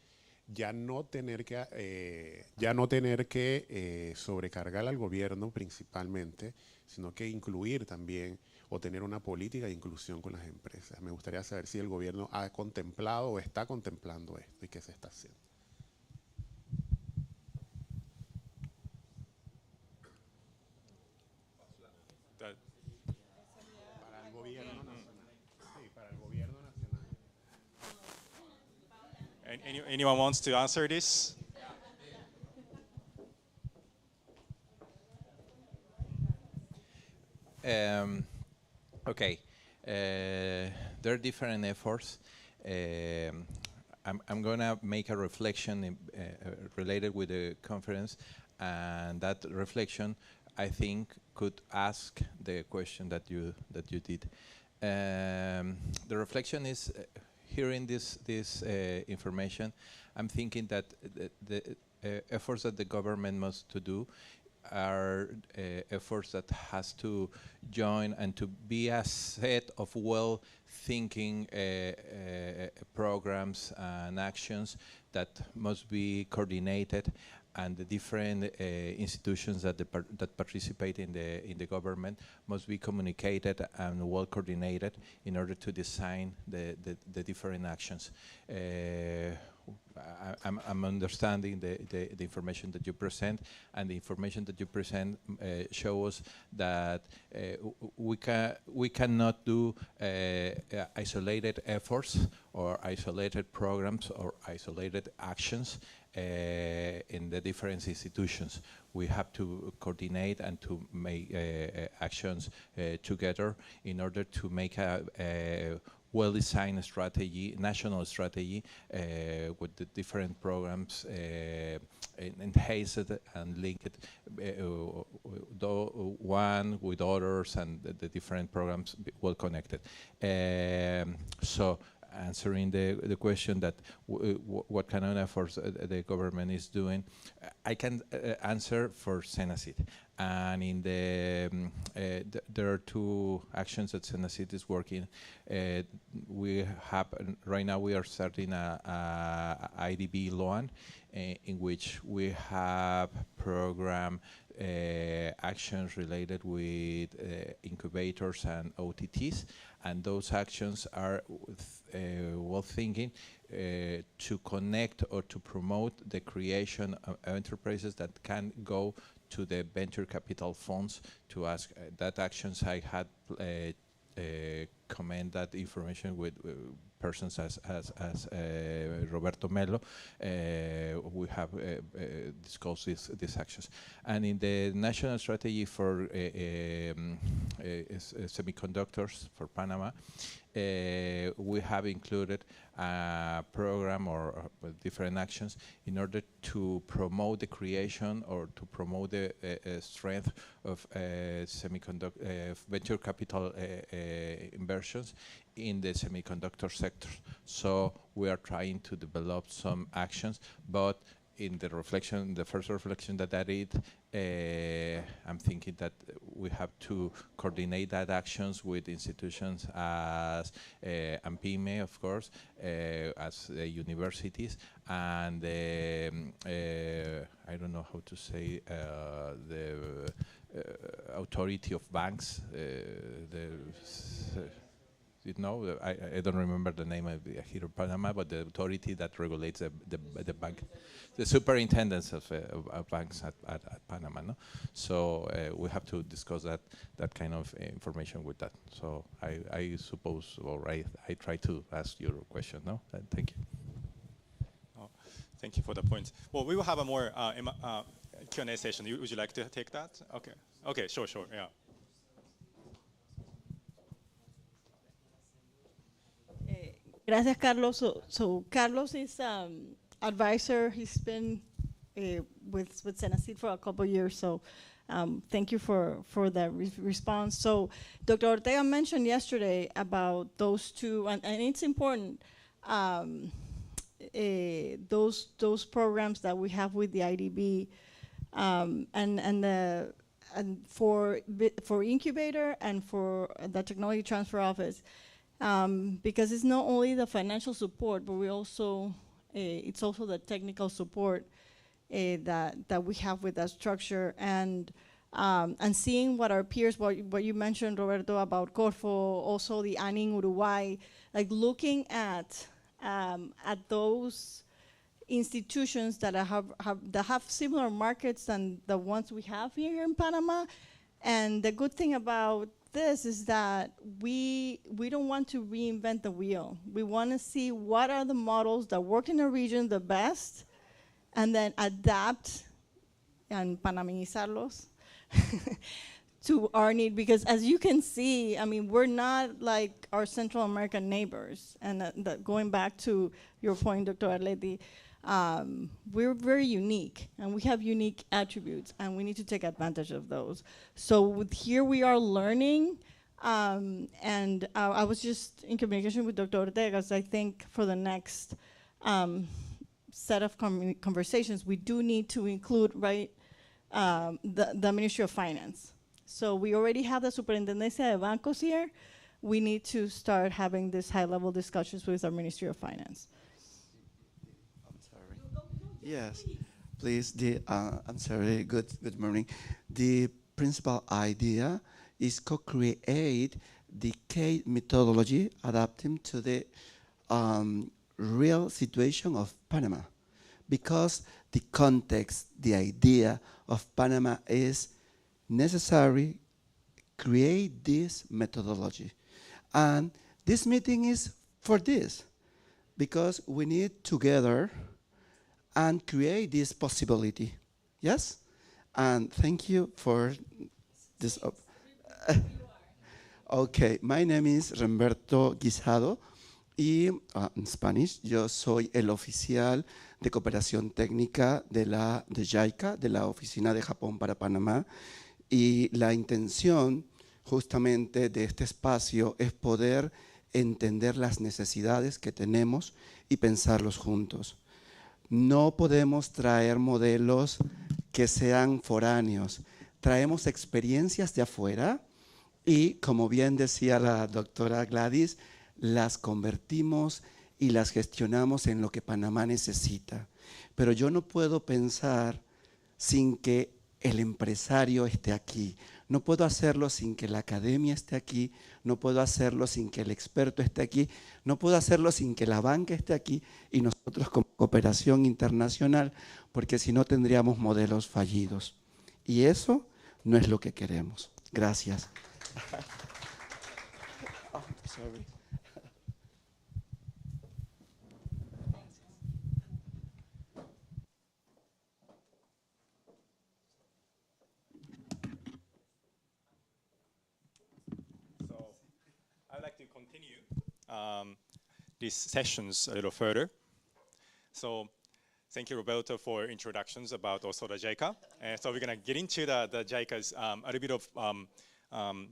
F: ya no tener que sobrecargar al gobierno principalmente, sino que incluir también o tener una política de inclusión con las empresas. Me gustaría saber si el gobierno ha contemplado o está contemplando esto y qué se está haciendo. Para el gobierno nacional. Sí, para el gobierno nacional.
C: Anyone wants to answer this?
J: Okay, there are different efforts. I'm going to make a reflection related with the conference, and that reflection, I think, could ask the question that you did. The reflection is, hearing this information, I'm thinking that the efforts that the government must to do are efforts that has to join and to be a set of well-thinking programs and actions that must be coordinated, and the different institutions that participate in the government must be communicated and well coordinated in order to design the different actions. I'm understanding the information that you present, and the information that you present shows that we cannot do isolated efforts or isolated programs or isolated actions in the different institutions. We have to coordinate and to make actions together in order to make a well-designed strategy, national strategy, with the different programs enhanced and linked, one with others, and the different programs well connected. So, answering the question that what kind of efforts the government is doing, I can answer for Senacid. And in there are two actions that Senacid is working. We have right now we are starting a IDB loan in which we have program actions related with incubators and OTTs, and those actions are well thinking to connect or to promote the creation of enterprises that can go to the venture capital funds to ask that actions. I had comment that information with persons as Roberto Melo. We have discussed these actions. And in the national strategy for semiconductors for Panama, we have included a program or different actions in order to promote the creation or to promote the strength of semiconductor venture capital inversions in the semiconductor sector. So we are trying to develop some actions, but in the reflection, the first reflection that I did, I'm thinking that we have to coordinate that actions with institutions as AMPIME, of course, as universities, and I don't know how to say, the authority of banks, you know, I don't remember the name of here in Panama, but the authority that regulates the bank, the superintendents of banks at Panama. No? So we have to discuss that kind of information with that. So I suppose, or I try to ask your question. No, thank you.
C: Oh, thank you for the points. Well, we will have a more Q&A session. Would you like to take that? Okay. Okay. Sure. Yeah.
B: Gracias, Carlos. So Carlos is advisor. He's been with Senacid for a couple of years. So thank you for that response. So Dr. Ortega mentioned yesterday about those two, and it's important, those programs that we have with the IDB, and for incubator and for the technology transfer office. Because it's not only the financial support, but we also it's also the technical support that we have with that structure, and seeing what our peers, what you mentioned, Roberto, about Corfo, also the ANI in Uruguay, like looking at those institutions that have similar markets than the ones we have here in Panama. And the good thing about this is that we don't want to reinvent the wheel. We want to see what are the models that work in a region the best, and then adapt and panamizarlos to our need. Because as you can see, I mean, we're not like our Central American neighbors. And going back to your point, Dr. Arleti, we're very unique, and we have unique attributes, and we need to take advantage of those. So here we are learning, and I was just in communication with Dr. Ortega, because I think for the next set of conversations, we do need to include, right, the Ministry of Finance. So we already have the Superintendencia de Bancos here. We need to start having this high-level discussions with our Ministry of Finance.
K: Yes, please. I'm sorry. Good morning. The principal idea is co-create the K methodology, adapting to the real situation of Panama, because the context, the idea of Panama is necessary create this methodology. And this meeting is for this, because we need together and create this possibility. Yes? And thank you for this. Okay, my name is Remberto Guisado y en Spanish yo soy el oficial de cooperación técnica de JICA, de la Oficina de Japón para Panamá, y la intención justamente de este espacio es poder entender las necesidades que tenemos y pensarlos juntos. No podemos traer modelos que sean foráneos, traemos experiencias de afuera y, como bien decía la doctora Gladys, las convertimos y las gestionamos en lo que Panamá necesita. Pero yo no puedo pensar sin que el empresario esté aquí. No puedo hacerlo sin que la academia esté aquí, no puedo hacerlo sin que el experto esté aquí, no puedo hacerlo sin que la banca esté aquí y nosotros como Cooperación Internacional, porque si no tendríamos modelos fallidos. Y eso no es lo que queremos. Gracias. Oh, sorry.
C: I'd like to continue these sessions a little further. So thank you, Roberto, for introductions about also the JICA. And so we're going to get into the JICA's a little bit of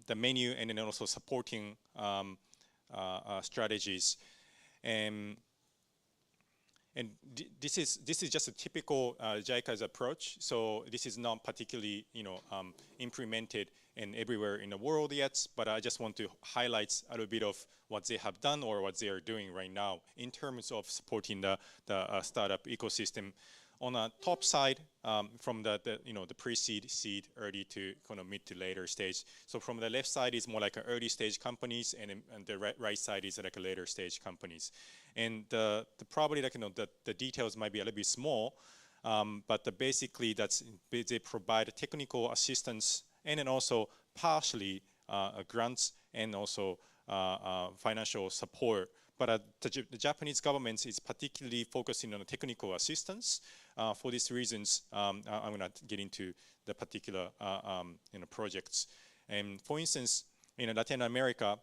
C: the menu and then also supporting strategies. And this is just a typical JICA's approach. So this is not particularly implemented in everywhere in the world yet, but I just want to highlight a little bit of what they have done or what they are doing right now in terms of supporting the startup ecosystem. On the top side, from the pre-seed, seed, early to kind of mid to later stage. So from the left side is more like an early stage companies, and the right side is like a later stage companies. And the probably like the details might be a little bit small, but basically they provide technical assistance and then also partially grants and also financial support. But the Japanese government is particularly focusing on the technical assistance. For these reasons, I'm going to get into the particular projects. And for instance, in Latin America,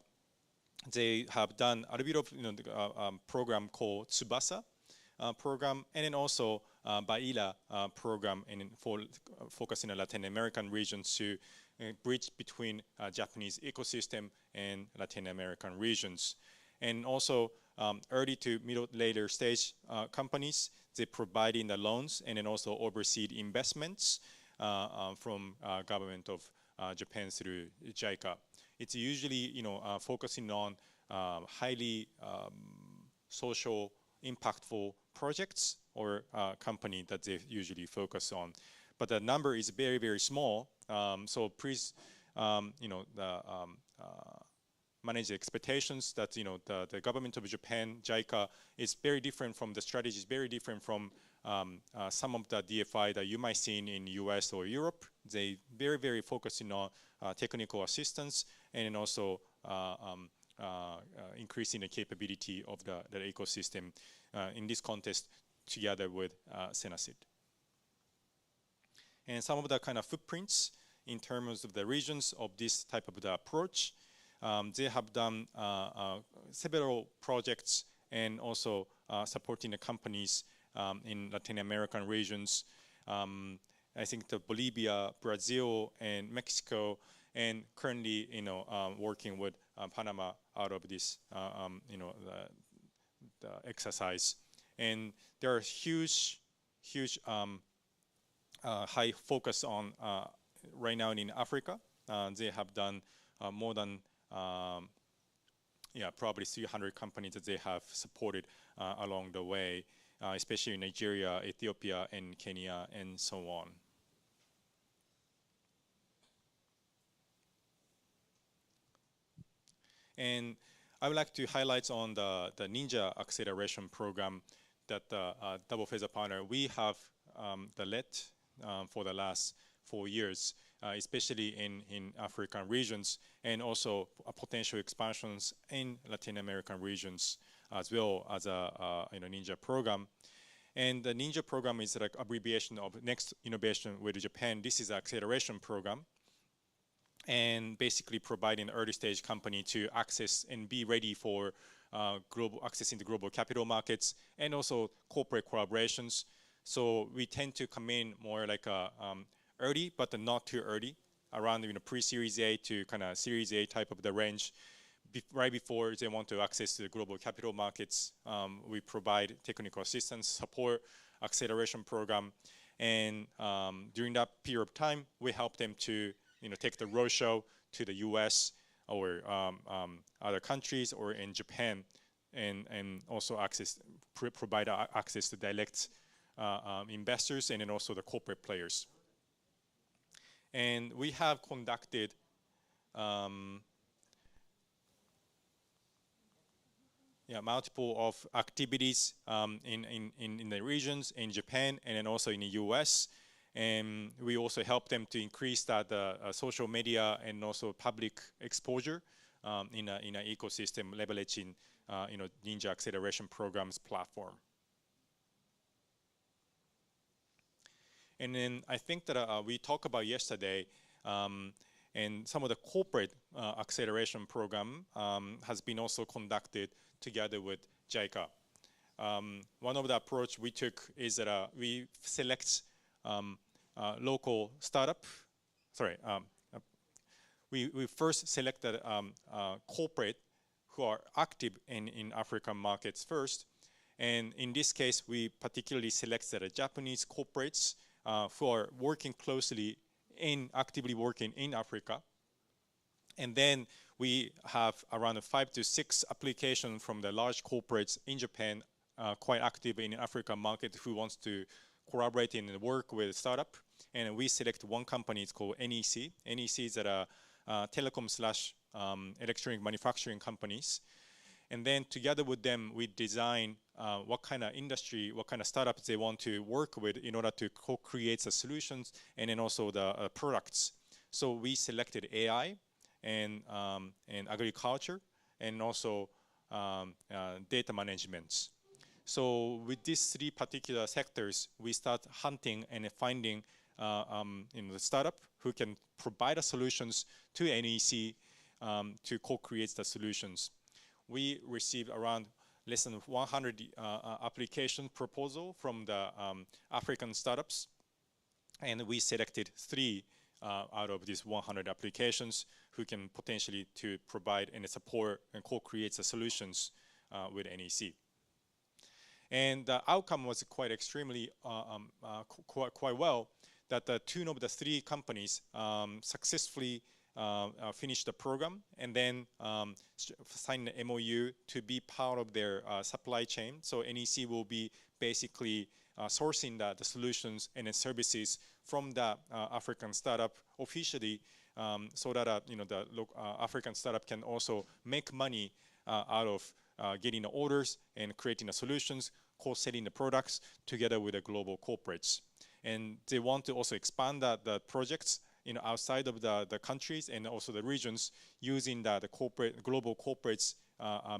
C: they have done a little bit of program called Tsubasa program, and then also Baila program, and focusing on Latin American regions to bridge between Japanese ecosystem and Latin American regions. And also early to middle later stage companies, they providing the loans and then also overseas investments from government of Japan through JICA. It's usually focusing on highly social impactful projects or company that they usually focus on. But the number is very, very small. So please, manage the expectations that the government of Japan, JICA, is very different from the strategy, is very different from some of the DFI that you might see in US or Europe. They very, very focusing on technical assistance and also increasing the capability of the ecosystem in this context together with Senasit. And some of the kind of footprints in terms of the regions of this type of the approach. They have done several projects and also supporting the companies in Latin American regions. I think the Bolivia, Brazil, and Mexico, and currently, working with Panama out of this, the exercise. And there are huge high focus on right now in Africa. They have done more than probably 300 companies that they have supported along the way, especially in Nigeria, Ethiopia, and Kenya, and so on. And I would like to highlight on the Ninja Acceleration Program that Double Feather Partner, we have the led for the last 4 years, especially in African regions, and also potential expansions in Latin American regions, as well as a Ninja program. And the Ninja program is like abbreviation of Next Innovation with Japan. This is an acceleration program, and basically providing early stage company to access and be ready for global accessing the global capital markets and also corporate collaborations. So we tend to come in more like early, but not too early, around pre-Series A to kind of Series A type of the range. Right before they want to access the global capital markets, we provide technical assistance, support, acceleration program, and during that period of time, we help them to take the roadshow to the U.S. or other countries or in Japan, and also provide access to direct investors and then also the corporate players. And we have conducted multiple of activities in the regions, in Japan, and then also in the US. And we also help them to increase that social media and also public exposure in an ecosystem, leveraging Ninja Acceleration Program's platform. And then I think that we talked about yesterday, and some of the corporate acceleration program has been also conducted together with JICA. One of the approach we took is that we select local startup. We first selected corporate who are active in African markets first, and in this case, we particularly selected Japanese corporates who are working closely actively working in Africa. And then we have around 5 to 6 applications from the large corporates in Japan, quite active in African market, who wants to collaborate and work with startup. And we select one company, it's called NEC. NEC is a telecom/electronic manufacturing companies. And then together with them, we design what kind of industry, what kind of startups they want to work with in order to co-create the solutions and then also the products. So we selected AI and agriculture and also data management. So with these 3 particular sectors, we start hunting and finding the startup who can provide the solutions to NEC to co-create the solutions. We received around less than 100 application proposal from the African startups, and we selected 3 out of these 100 applications who can potentially to provide and support and co-create the solutions with NEC. And the outcome was quite extremely quite well, that 2 of the 3 companies successfully finished the program and then signed the MOU to be part of their supply chain. So NEC will be basically sourcing the solutions and the services from the African startup officially, so that the African startup can also make money out of getting the orders and creating the solutions, co-selling the products together with the global corporates. And they want to also expand the projects outside of the countries and also the regions, using the global corporates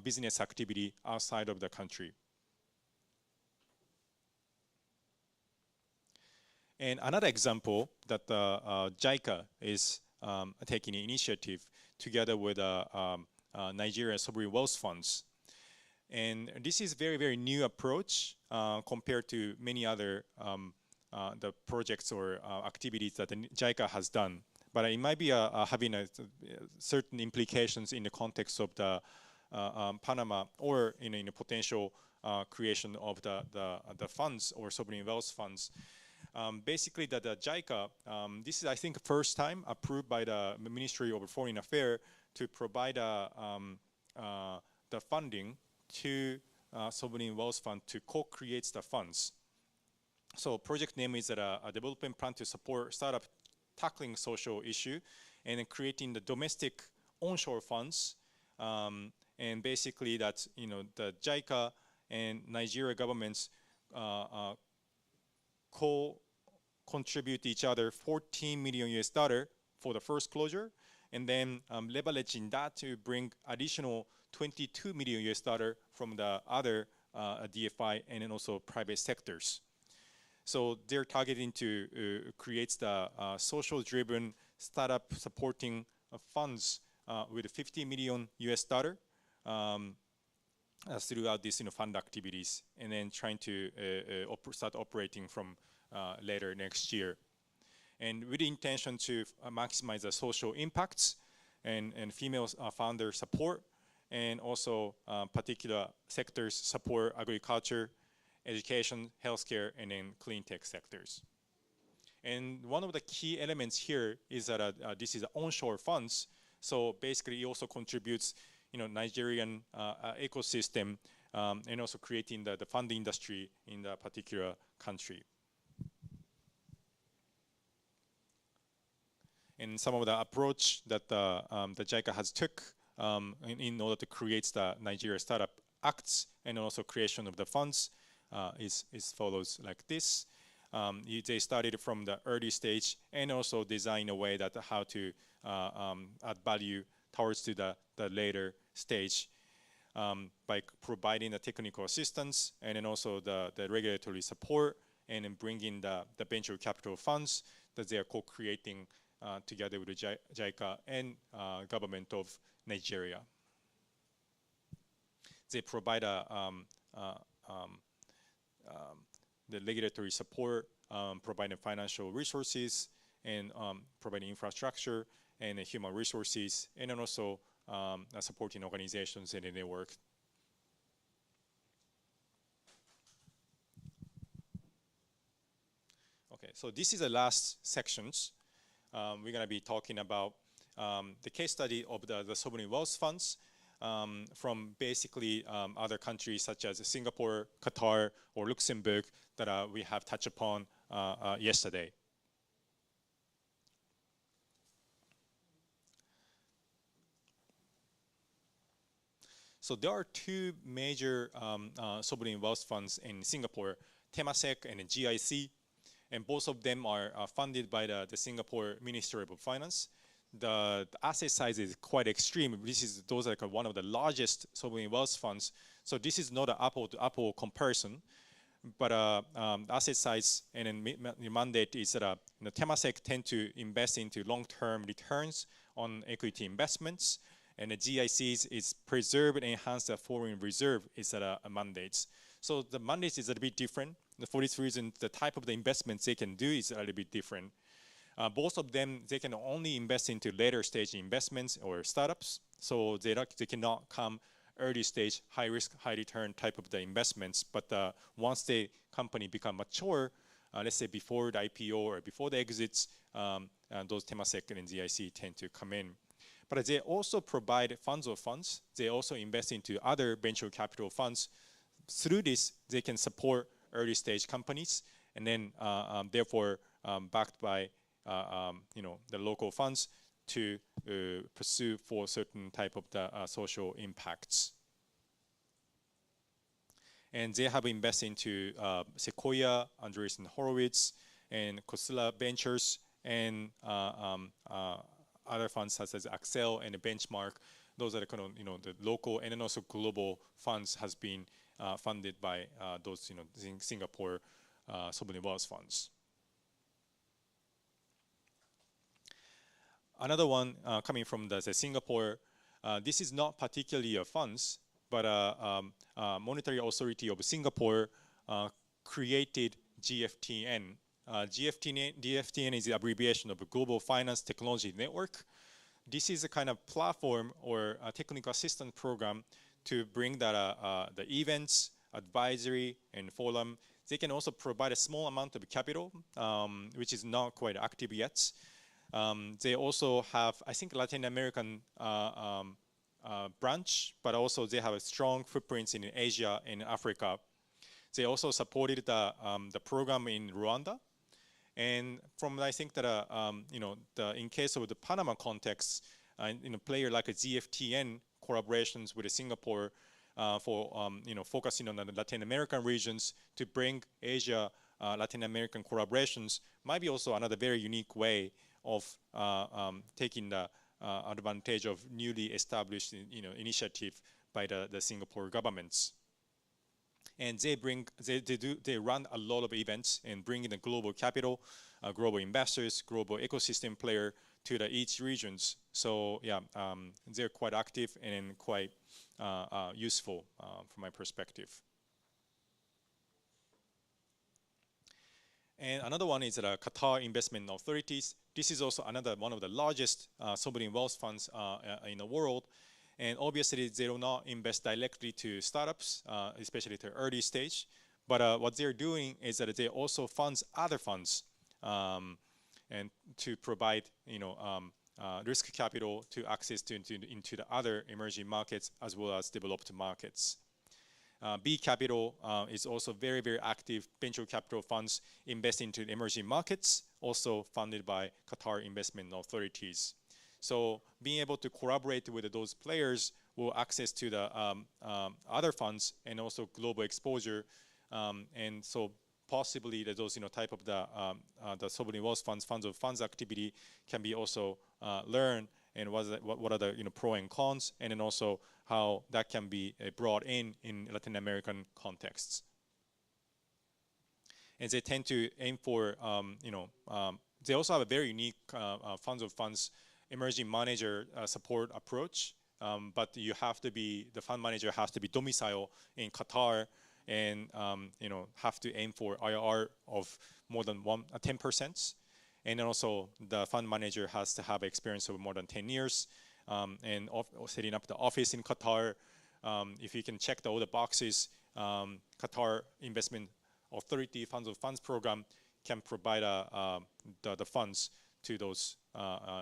C: business activity outside of the country. And another example that JICA is taking the initiative together with Nigeria Sovereign Wealth Funds. And this is very, very new approach compared to many other the projects or activities that the JICA has done. But it might be having certain implications in the context of the Panama or in a potential creation of the funds or sovereign wealth funds. Basically, the JICA, this is, I think, first time approved by the Ministry of Foreign Affairs to provide the funding to sovereign wealth fund to co-create the funds. So project name is a development plan to support startup tackling social issue and then creating the domestic onshore funds and basically that's the JICA and Nigeria governments co-contribute each other $14 million for the first closure, and then leveraging that to bring additional $22 million from the other DFI and then also private sectors. So they're targeting to create the social-driven startup supporting funds with $50 million throughout these fund activities, and then trying to start operating from later next year. And with the intention to maximize the social impacts and female founder support, and also particular sectors support agriculture, education, healthcare, and then clean tech sectors. And one of the key elements here is that this is onshore funds. So basically, it also contributes, Nigerian ecosystem, and also creating the fund industry in the particular country. And some of the approach that the JICA has took in order to create the Nigeria Startup Acts and also creation of the funds is follows like this. They started from the early stage and also design a way that how to add value towards to the later stage by providing the technical assistance and then also the regulatory support, and then bringing the venture capital funds that they are co-creating together with the JICA and government of Nigeria. They provide the regulatory support, providing financial resources, and providing infrastructure and human resources, and then also supporting organizations and the network. Okay, so this is the last sections. We're going to be talking about the case study of the sovereign wealth funds from basically other countries such as Singapore, Qatar, or Luxembourg that we have touched upon yesterday. So there are two major sovereign wealth funds in Singapore, Temasek and GIC, and both of them are funded by the Singapore Ministry of Finance. The asset size is quite extreme. Those are like one of the largest sovereign wealth funds. So this is not an apple-to-apple comparison, but asset size and then mandate is that Temasek tend to invest into long-term returns on equity investments, and the GICs is preserve and enhance the foreign reserve is a mandates. So the mandates is a little bit different. For this reason, the type of the investments they can do is a little bit different. Both of them, they can only invest into later stage investments or startups. So they cannot come early stage, high risk, high return type of the investments. But once the company become mature, let's say before the IPO or before the exits, those Temasek and GIC tend to come in. But they also provide funds of funds. They also invest into other venture capital funds. Through this, they can support early stage companies, and then therefore backed by the local funds to pursue for certain type of the social impacts. And they have invested into Sequoia, Andreessen Horowitz, and Khosla Ventures, and other funds such as Acción and Benchmark. Those are the kind of the local and then also global funds has been funded by those Singapore sovereign wealth funds. Another one coming from the Singapore, this is not particularly a funds, but Monetary Authority of Singapore created GFTN. GFTN is the abbreviation of Global Finance Technology Network. This is a kind of platform or a technical assistance program to bring the events, advisory, and forum. They can also provide a small amount of capital, which is not quite active yet. They also have, I think, Latin American branch, but also they have a strong footprints in Asia and Africa. They also supported the program in Rwanda. And from I think that in case of the Panama context, player like a GFTN collaborations with Singapore for focusing on the Latin American regions to bring Asia, Latin American collaborations might be also another very unique way of taking the advantage of newly established initiative by the Singapore governments. And they run a lot of events and bring in the global capital, global investors, global ecosystem player to each regions. So yeah, they're quite active and quite useful from my perspective. And another one is the Qatar Investment Authorities. This is also another one of the largest sovereign wealth funds in the world. And obviously, they do not invest directly to startups, especially to early stage. But what they're doing is that they also fund other funds and to provide, risk capital to access into the other emerging markets as well as developed markets. B Capital is also very, very active venture capital funds invest into emerging markets, also funded by Qatar Investment Authorities. So being able to collaborate with those players will access to the other funds and also global exposure. And so possibly that those type of the sovereign wealth funds activity can be also learned, and what are the pro and cons, and then also how that can be brought in Latin American contexts. And they tend to aim for they also have a very unique funds emerging manager support approach, but the fund manager has to be domiciled in Qatar and have to aim for IRR of more than 10%. And then also the fund manager has to have experience of more than 10 years and setting up the office in Qatar. If you can check all the boxes, Qatar Investment Authority funds program can provide the funds to those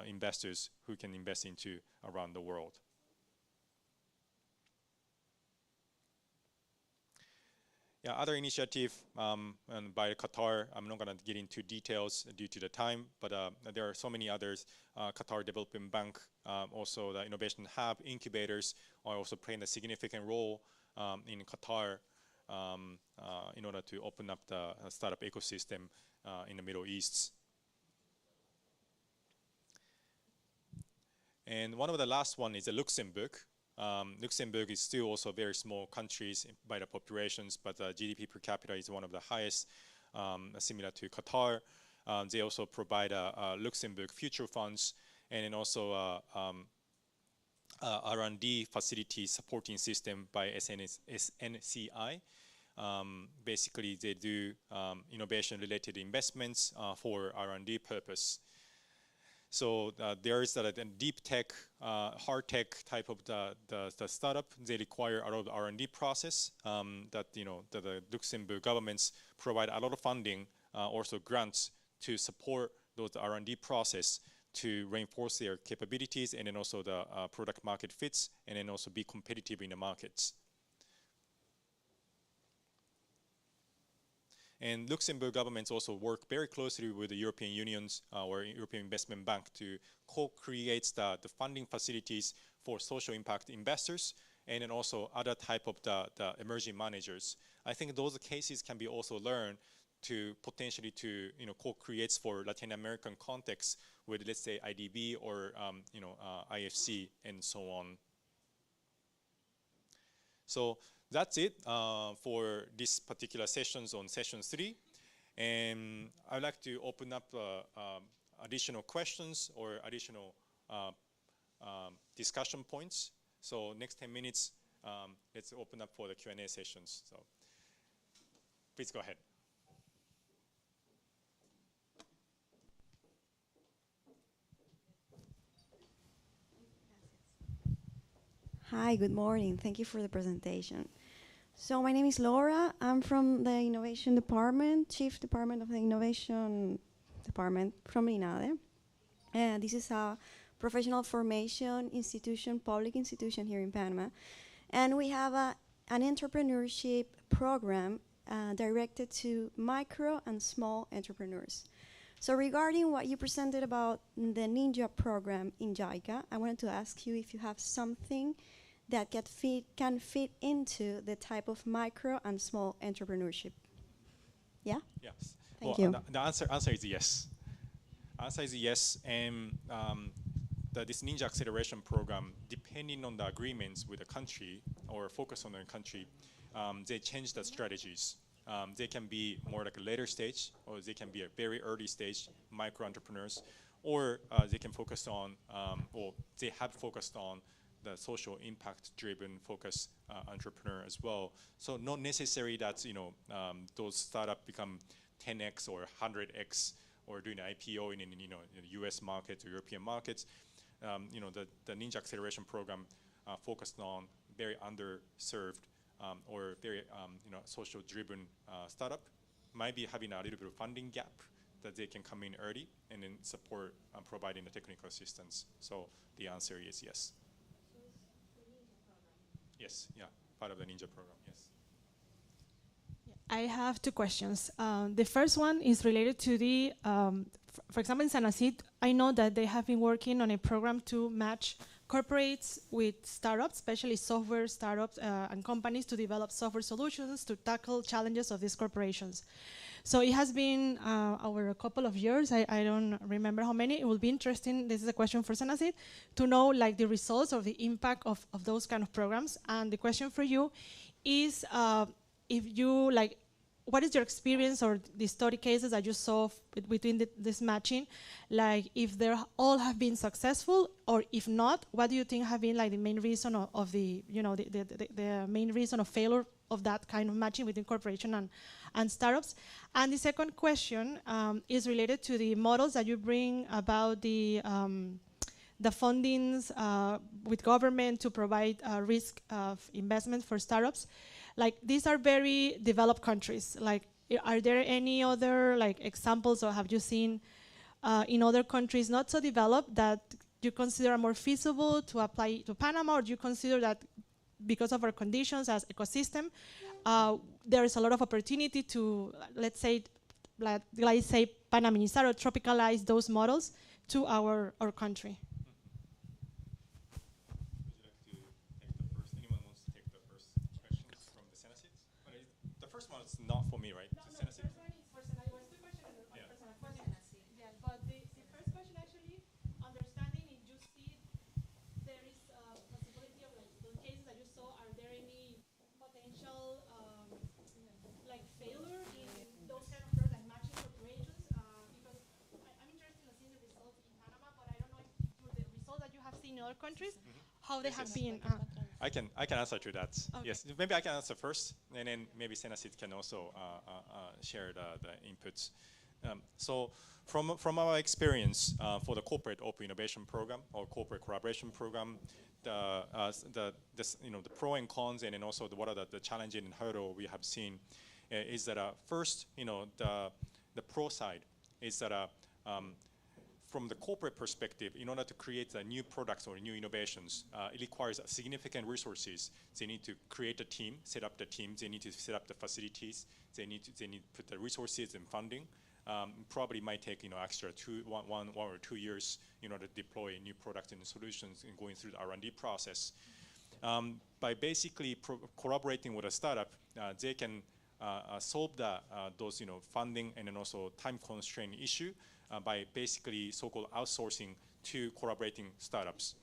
C: investors who can invest into around the world. Yeah, other initiative by Qatar, I'm not going to get into details due to the time, but there are so many others. Qatar Development Bank, also the Innovation Hub incubators are also playing a significant role in Qatar in order to open up the startup ecosystem in the Middle East. And one of the last one is Luxembourg. Luxembourg is still also a very small country by the populations, but the GDP per capita is one of the highest, similar to Qatar. They also provide Luxembourg future funds and then also R&D facility supporting system by SNCI. Basically, they do innovation-related investments for R&D purpose. So there is a deep tech, hard tech type of the startup. They require a lot of R&D process that the Luxembourg governments provide a lot of funding, also grants to support those R&D process to reinforce their capabilities and then also the product market fits and then also be competitive in the markets. And Luxembourg governments also work very closely with the European Union's or European Investment Bank to co-create the funding facilities for social impact investors and then also other type of the emerging managers. I think those cases can be also learned to potentially to co-create for Latin American context with, let's say, IDB or IFC and so on. So that's it for this particular sessions on session 3. And I'd like to open up additional questions or additional discussion points. So next 10 minutes, let's open up for the Q&A sessions. So please go ahead.
L: Hi, good morning. Thank you for the presentation. So my name is Laura. I'm from the Innovation Department, Chief Department of the Innovation Department from INADE. And this is a professional formation institution, public institution here in Panama. And we have an entrepreneurship program directed to micro and small entrepreneurs. So regarding what you presented about the Ninja program in JICA, I wanted to ask you if you have something that can fit into the type of micro and small entrepreneurship? Yeah?
C: Yes.
L: Thank
C: Well,
L: you.
C: The answer is yes. Answer is yes, and this Ninja Acceleration Program, depending on the agreements with the country or focus on the country, they change the strategies. They can be more like a later stage, or they can be a very early stage micro entrepreneurs, or they can focus on, or they have focused on the social impact driven focus entrepreneur as well. So not necessary that those startups become 10x or 100x or doing an IPO in the US market or European markets. The Ninja Acceleration Program focused on very underserved or very social driven startup, might be having a little bit of funding gap that they can come in early and then support providing the technical assistance. So the answer is yes. Yes, yeah, part of the Ninja program, yes.
M: I have two questions. The first one is related to the, for example, in San Acid, I know that they have been working on a program to match corporates with startups, especially software startups and companies, to develop software solutions to tackle challenges of these corporations. So it has been over a couple of years, I don't remember how many. It will be interesting, this is a question for San Acid, to know like the results or the impact of those kind of programs. And the question for you is, if you like, what is your experience or the study cases that you saw between this matching? Like, if they all have been successful, or if not, what do you think have been like the main reason of the main reason of failure of that kind of matching between corporation and startups? And the second question is related to the models that you bring about the fundings with government to provide risk of investment for startups. Like, these are very developed countries. Like, are there any other like examples, or have you seen in other countries not so developed that you consider more feasible to apply to Panama, or do you consider that because of our conditions as ecosystem, there is a lot of opportunity to, let's say Panaminizar or tropicalize those models to our country?
C: It's not for me, right?
M: No, the first one is for Senate. It was two questions.
C: Yeah.
M: Yeah, but the first question actually, understanding if you see there is a possibility of like the cases that you saw, are there any potential like failure in those kind of programs, like matching corporations? Because I'm interested in seeing the results in Panama, but I don't know if through the results that you have seen in other countries, how they have been.
C: I can answer to that.
M: Okay.
C: Yes, maybe I can answer first, and then maybe Senasit can also share the inputs. So from our experience for the corporate open innovation program or corporate collaboration program, the pro and cons, and then also what are the challenging and hurdle we have seen is that first, the pro side is that from the corporate perspective, in order to create new products or new innovations, it requires significant resources. They need to create a team, set up the teams. They need to set up the facilities. They need to put the resources and funding. Probably might take extra one or 2 years in order to deploy new products and solutions and going through the R&D process. By basically collaborating with a startup, they can solve those funding and then also time constraint issue. By basically so-called outsourcing to collaborating startups.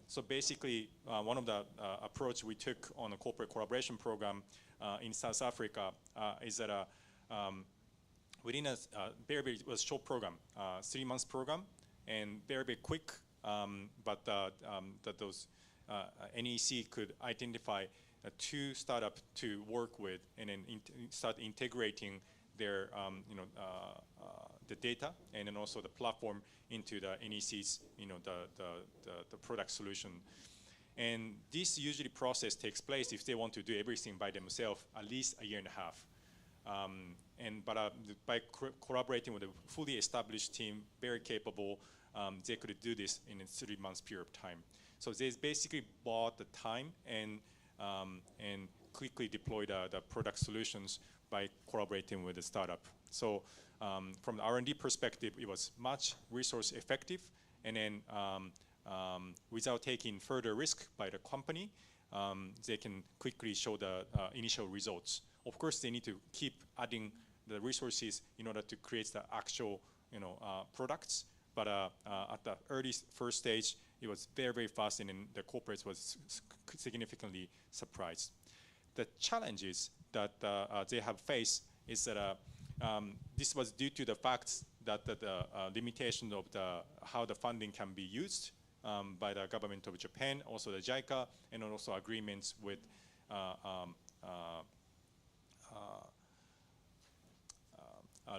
C: So basically, one of the approach we took on a corporate collaboration program in South Africa is that within a very, very short program, 3 months program, and very, very quick, but that those NEC could identify 2 startups to work with and then start integrating their the data and then also the platform into the NEC's the product solution. And this usually process takes place if they want to do everything by themselves at least 1.5 years. But by collaborating with a fully established team, very capable, they could do this in a 3 months period of time. So they basically bought the time and quickly deployed the product solutions by collaborating with the startup. So from the R&D perspective, it was much resource effective, and then without taking further risk by the company, they can quickly show the initial results. Of course, they need to keep adding the resources in order to create the actual, products. But at the early first stage, it was very, very fast, and then the corporates was significantly surprised. The challenges that they have faced is that this was due to the fact that the limitation of how the funding can be used by the government of Japan, also the JICA, and also agreements with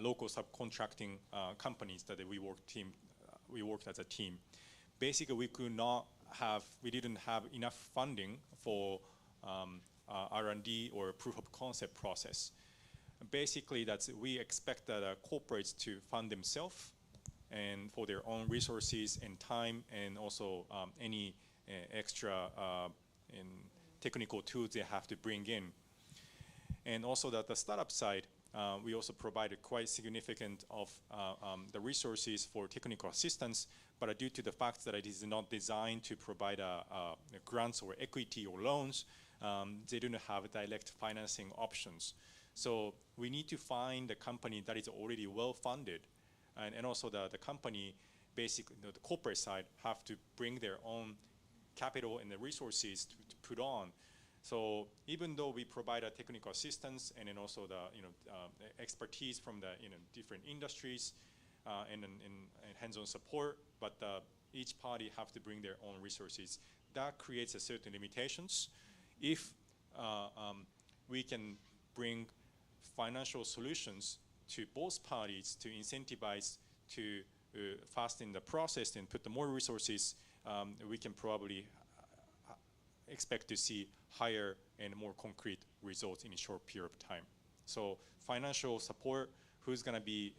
C: local subcontracting companies that we worked as a team. Basically, we didn't have enough funding for R&D or proof of concept process. Basically, we expect that corporates to fund themselves and for their own resources and time, and also any extra technical tools they have to bring in. And also that the startup side, we also provided quite significant of the resources for technical assistance, but due to the fact that it is not designed to provide grants or equity or loans, they do not have direct financing options. So we need to find a company that is already well funded, and also the company, basically the corporate side, have to bring their own capital and the resources to put on. So even though we provide a technical assistance and then also the expertise from the different industries and hands-on support, but each party have to bring their own resources. That creates a certain limitations. If we can bring financial solutions to both parties to incentivize to fasten the process and put the more resources, we can probably expect to see higher and more concrete results in a short period of time. So financial support, who's going to be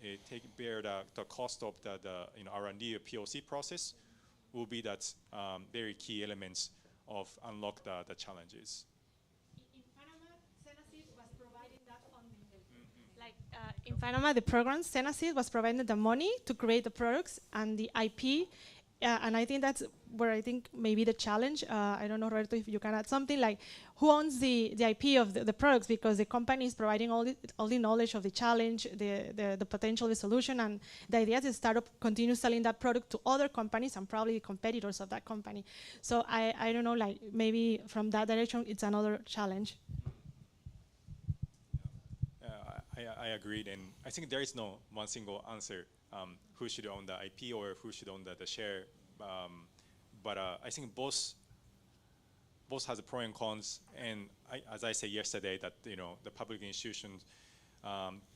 C: bear the cost of the R&D or POC process, will be that very key elements of unlock the challenges.
M: In Panama, Senasid was providing that funding. In Panama, the program, Senasid was providing the money to create the products and the IP. And I think that's where I think maybe the challenge, I don't know, Roberto, if you can add something, like who owns the IP of the products, because the company is providing all the knowledge of the challenge, the potential, the solution, and the idea is the startup continue selling that product to other companies and probably competitors of that company. So I don't know, like maybe from that direction, it's another challenge.
C: I agreed, and I think there is no one single answer. Who should own the IP or who should own the share? But I think both has the pros and cons. And as I said yesterday, that the public institutions,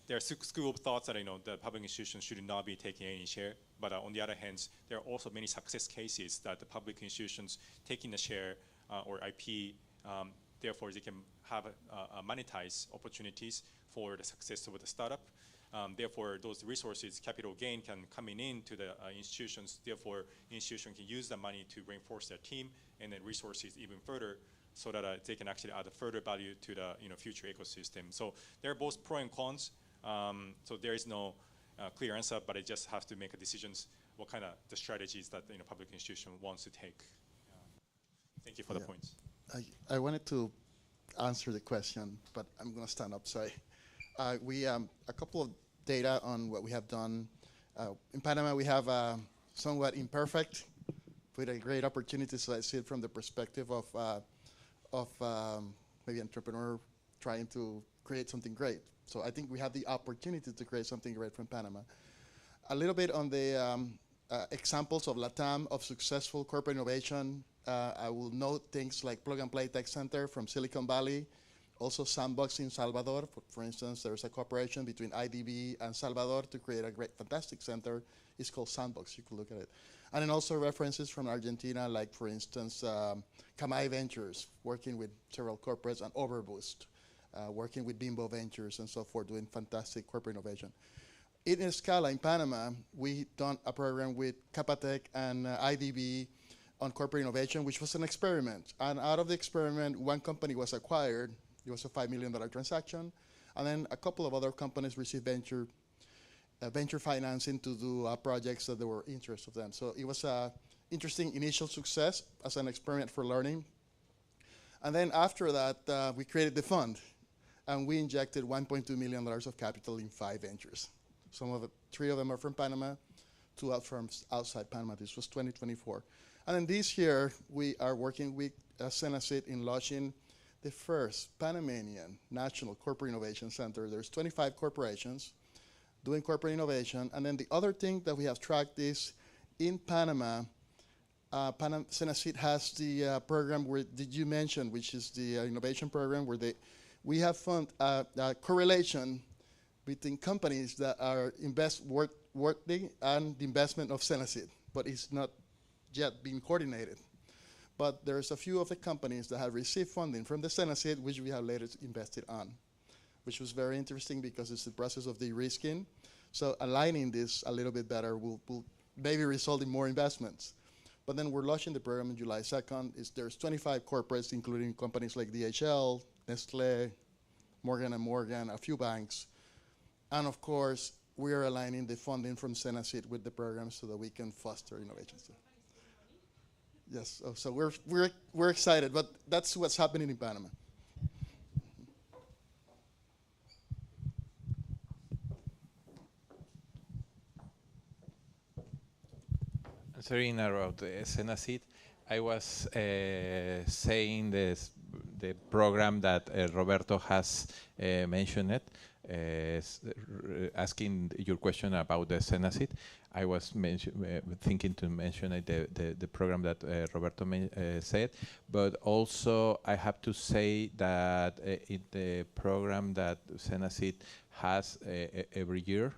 C: there are school of thoughts that the public institutions should not be taking any share. But on the other hand, there are also many success cases that the public institutions taking the share or IP, therefore they can have monetize opportunities for the success of the startup. Therefore, those resources, capital gain, can come into the institutions. Therefore, institution can use the money to reinforce their team and then resources even further, so that they can actually add further value to the future ecosystem. So there are both pros and cons. So there is no clear answer, but it just has to make decisions what kind of the strategies that public institution wants to take. Thank you for the points.
E: I wanted to answer the question, but I'm going to stand up. Sorry. We a couple of data on what we have done. In Panama, we have somewhat imperfect, with a great opportunity. So I see it from the perspective of maybe entrepreneur trying to create something great. So I think we have the opportunity to create something great from Panama. A little bit on the examples of LATAM of successful corporate innovation. I will note things like Plug and Play Tech Center from Silicon Valley. Also Sandbox in Salvador. For instance, there's a cooperation between IDB and Salvador to create a great, fantastic center. It's called Sandbox. You can look at it. And then also references from Argentina, like, for instance, Kamai Ventures, working with several corporates, and Overboost, working with Bimbo Ventures and so forth, doing fantastic corporate innovation. In Escala, in Panama, we done a program with Capatec and IDB on corporate innovation, which was an experiment. And out of the experiment, one company was acquired. It was a $5 million transaction. And then a couple of other companies received venture financing to do projects that they were interest of them. So it was interesting initial success as an experiment for learning. And then after that, we created the fund, and we injected $1.2 million of capital in 5 ventures. 3 of them are from Panama, 2 out from outside Panama. This was 2024. And then this year, we are working with Senasit in launching the first Panamanian National Corporate Innovation Center. There's 25 corporations doing corporate innovation. And then the other thing that we have tracked is in Panama, Senasit has the program where did you mention, which is the innovation program where we have found a correlation between companies that are worthy and the investment of Senasit, but it's not yet being coordinated. But there's a few of the companies that have received funding from the Senasit, which we have later invested on, which was very interesting because it's the process of de-risking. So aligning this a little bit better will maybe result in more investments. But then we're launching the program on July 2nd. There's 25 corporates, including companies like DHL, Nestle, Morgan & Morgan, a few banks. And of course, we are aligning the funding from Senasit with the program so that we can foster innovation. Yes, so we're excited, but that's what's happening in Panama.
J: Answering about the Senasit, I was saying the program that Roberto has mentioned, asking your question about the Senasit. I was thinking to mention the program that Roberto said, but also I have to say that in the program that Senasit has every year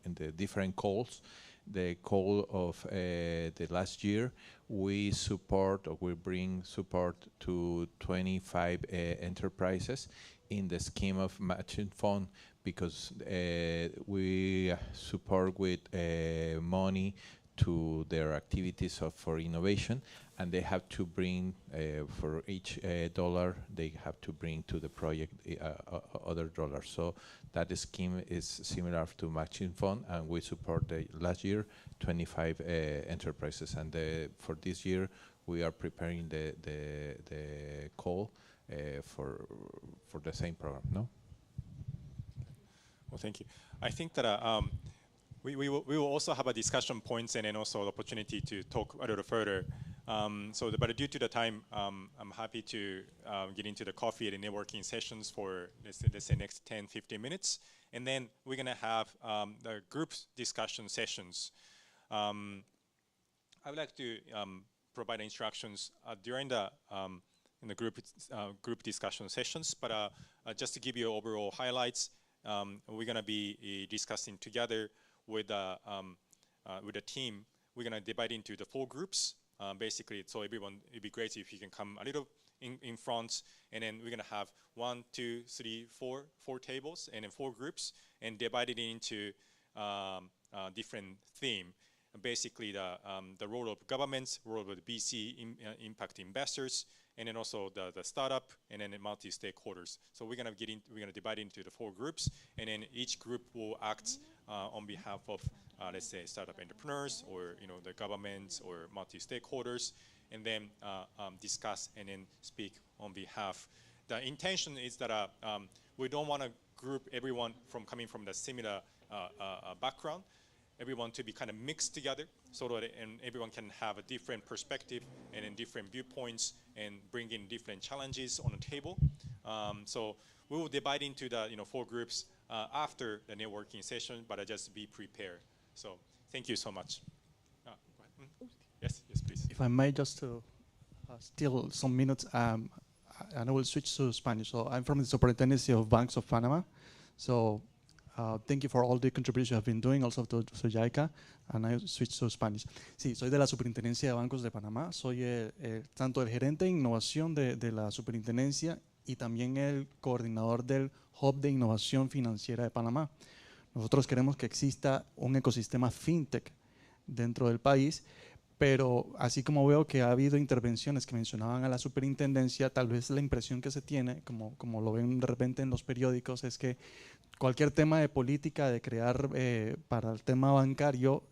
J: in the different calls, the call of the last year, we support or we bring support to 25 enterprises in the scheme of matching fund, because we support with money to their activities for innovation, and they have to bring for each dollar they have to bring to the project other dollars. So that scheme is similar to matching fund, and we support last year 25 enterprises, and for this year we are preparing the call for the same program. No.
C: Well, thank you. I think that we will also have a discussion points and then also the opportunity to talk a little further. But due to the time, I'm happy to get into the coffee and networking sessions for let's say next 10-15 minutes, and then we're gonna have the group discussion sessions. I would like to provide instructions during the in the group discussion sessions, but just to give you overall highlights, we're gonna be discussing together with the team. We're gonna divide into the 4 groups. Basically, so everyone, it'd be great if you can come a little in front, and then we're gonna have 1, 2, 3, 4 tables, and then 4 groups, and divided into different theme. Basically, the role of governments, role of the BC impact investors, and then also the startup, and then the multi-stakeholders. So we're gonna divide into the 4 groups, and then each group will act on behalf of let's say startup entrepreneurs, or the governments or multi-stakeholders, and then discuss and then speak on behalf. The intention is that we don't want to group everyone coming from the similar background. Everyone to be kind of mixed together, so that everyone can have a different perspective and then different viewpoints and bring in different challenges on the table. So we will divide into the 4 groups after the networking session, but just be prepared. So thank you so much. Go ahead. Yes, please.
N: If I may, just to steal some minutes, and I will switch to Spanish. So I'm from the Superintendency of Banks of Panama. So thank you for all the contributions you have been doing, also to JICA, and I switch to Spanish. Sí, soy de la Superintendencia de Bancos de Panamá. Soy tanto el gerente de innovación de la Superintendencia y también el coordinador del Hub de Innovación Financiera de Panamá. Nosotros queremos que exista un ecosistema fintech dentro del país, pero así como veo que ha habido intervenciones que mencionaban a la superintendencia, tal vez la impresión que se tiene, como lo ven de repente en los periódicos, es que cualquier tema de política, de crear para el tema bancario,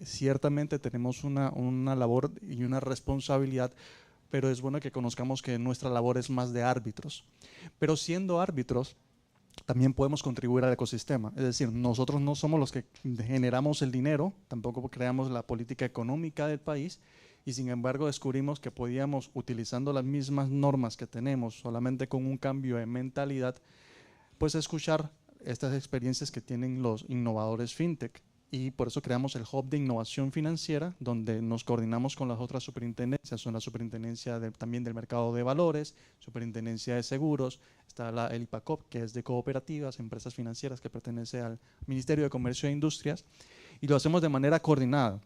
N: ciertamente tenemos una labor y una responsabilidad, pero es bueno que conozcamos que nuestra labor es más de árbitros. Pero siendo árbitros, también podemos contribuir al ecosistema. Es decir, nosotros no somos los que generamos el dinero, tampoco creamos la política económica del país, y sin embargo descubrimos que podíamos, utilizando las mismas normas que tenemos, solamente con un cambio de mentalidad, pues escuchar estas experiencias que tienen los innovadores fintech. Y por eso creamos el Hub de Innovación Financiera, donde nos coordinamos con las otras superintendencias. Son la superintendencia también del mercado de valores, superintendencia de seguros, está el IPACOP, que es de cooperativas, empresas financieras, que pertenece al Ministerio de Comercio e Industrias, y lo hacemos de manera coordinada.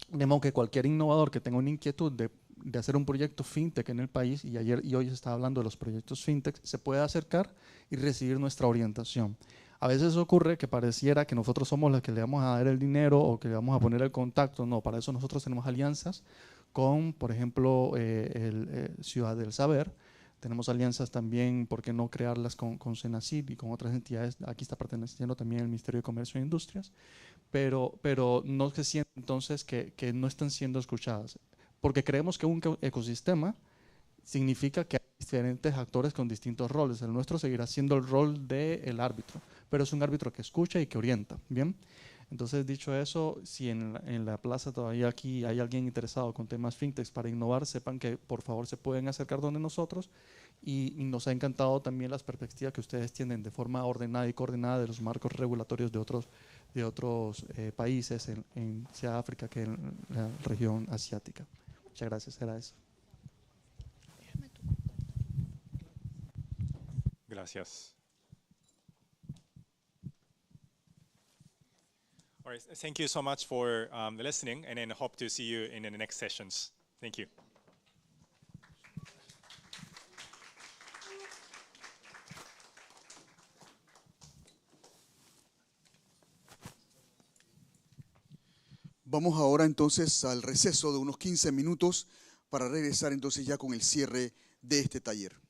N: De modo que cualquier innovador que tenga una inquietud de hacer un proyecto fintech en el país, y ayer y hoy se está hablando de los proyectos fintech, se puede acercar y recibir nuestra orientación. A veces ocurre que pareciera que nosotros somos los que le vamos a dar el dinero o que le vamos a poner el contacto. No, para eso nosotros tenemos alianzas con, por ejemplo, Ciudad del Saber. Tenemos alianzas también, ¿por qué no crearlas con Senacid y con otras entidades? Aquí está perteneciendo también el Ministerio de Comercio e Industrias, pero no se siente entonces que no están siendo escuchadas, porque creemos que un ecosistema significa que hay diferentes actores con distintos roles. El nuestro seguirá siendo el rol del árbitro, pero es un árbitro que escucha y que orienta. Bien, entonces dicho eso, si en la plaza todavía aquí hay alguien interesado con temas fintechs para innovar, sepan que por favor se pueden acercar donde nosotros, y nos ha encantado también las perspectivas que ustedes tienen de forma ordenada y coordinada de los marcos regulatorios de otros países, sea África que en la región asiática. Muchas gracias, era eso.
C: Gracias. All right, thank you so much for listening, and then hope to see you in the next sessions. Thank you.
A: Vamos ahora entonces al receso de unos 15 minutos para regresar entonces ya con el cierre de este taller.